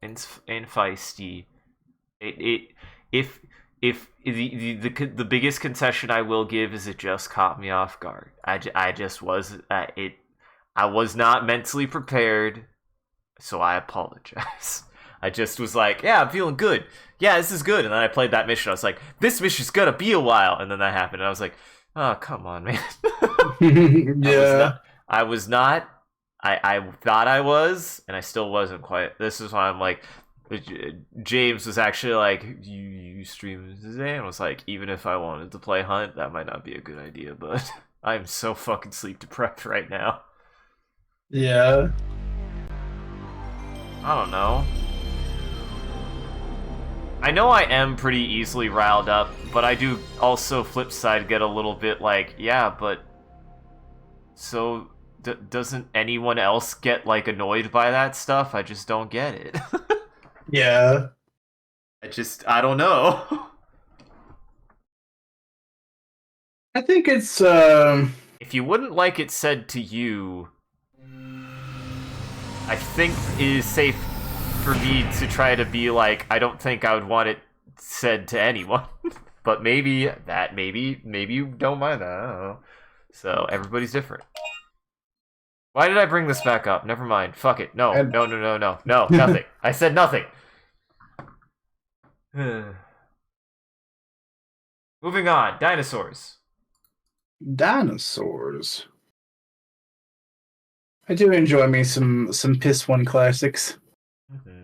and feisty. If the biggest concession I will give is it just caught me off guard. I just was I was not mentally prepared, so I apologize. I just was like, yeah, I'm feeling good. Yeah, this is good. And then I played that mission. I was like, this mission's gonna be a while. And then that happened. And I was like, oh, come on, man. Yeah. I was not. I thought I was, and I still wasn't quite. This is why I'm like, James was actually like, you stream today? And I was like, even if I wanted to play Hunt, that might not be a good idea, but I'm so fucking sleep deprived right now. Yeah. I don't know. I know I am pretty easily riled up, but I do also, flip side, get a little bit like, yeah, but so doesn't anyone else get like annoyed by that stuff? I just don't get it. Yeah. I don't know. I think it's If you wouldn't like it said to you, I think it is safe for me to try to be like, I don't think I would want it said to anyone. But maybe you don't mind that, I don't know. So everybody's different. Why did I bring this back up? Never mind. Fuck it. No, nothing. I said nothing. Moving on. Dinosaurs. Dinosaurs. I do enjoy me some Piss One classics. Mm-hmm.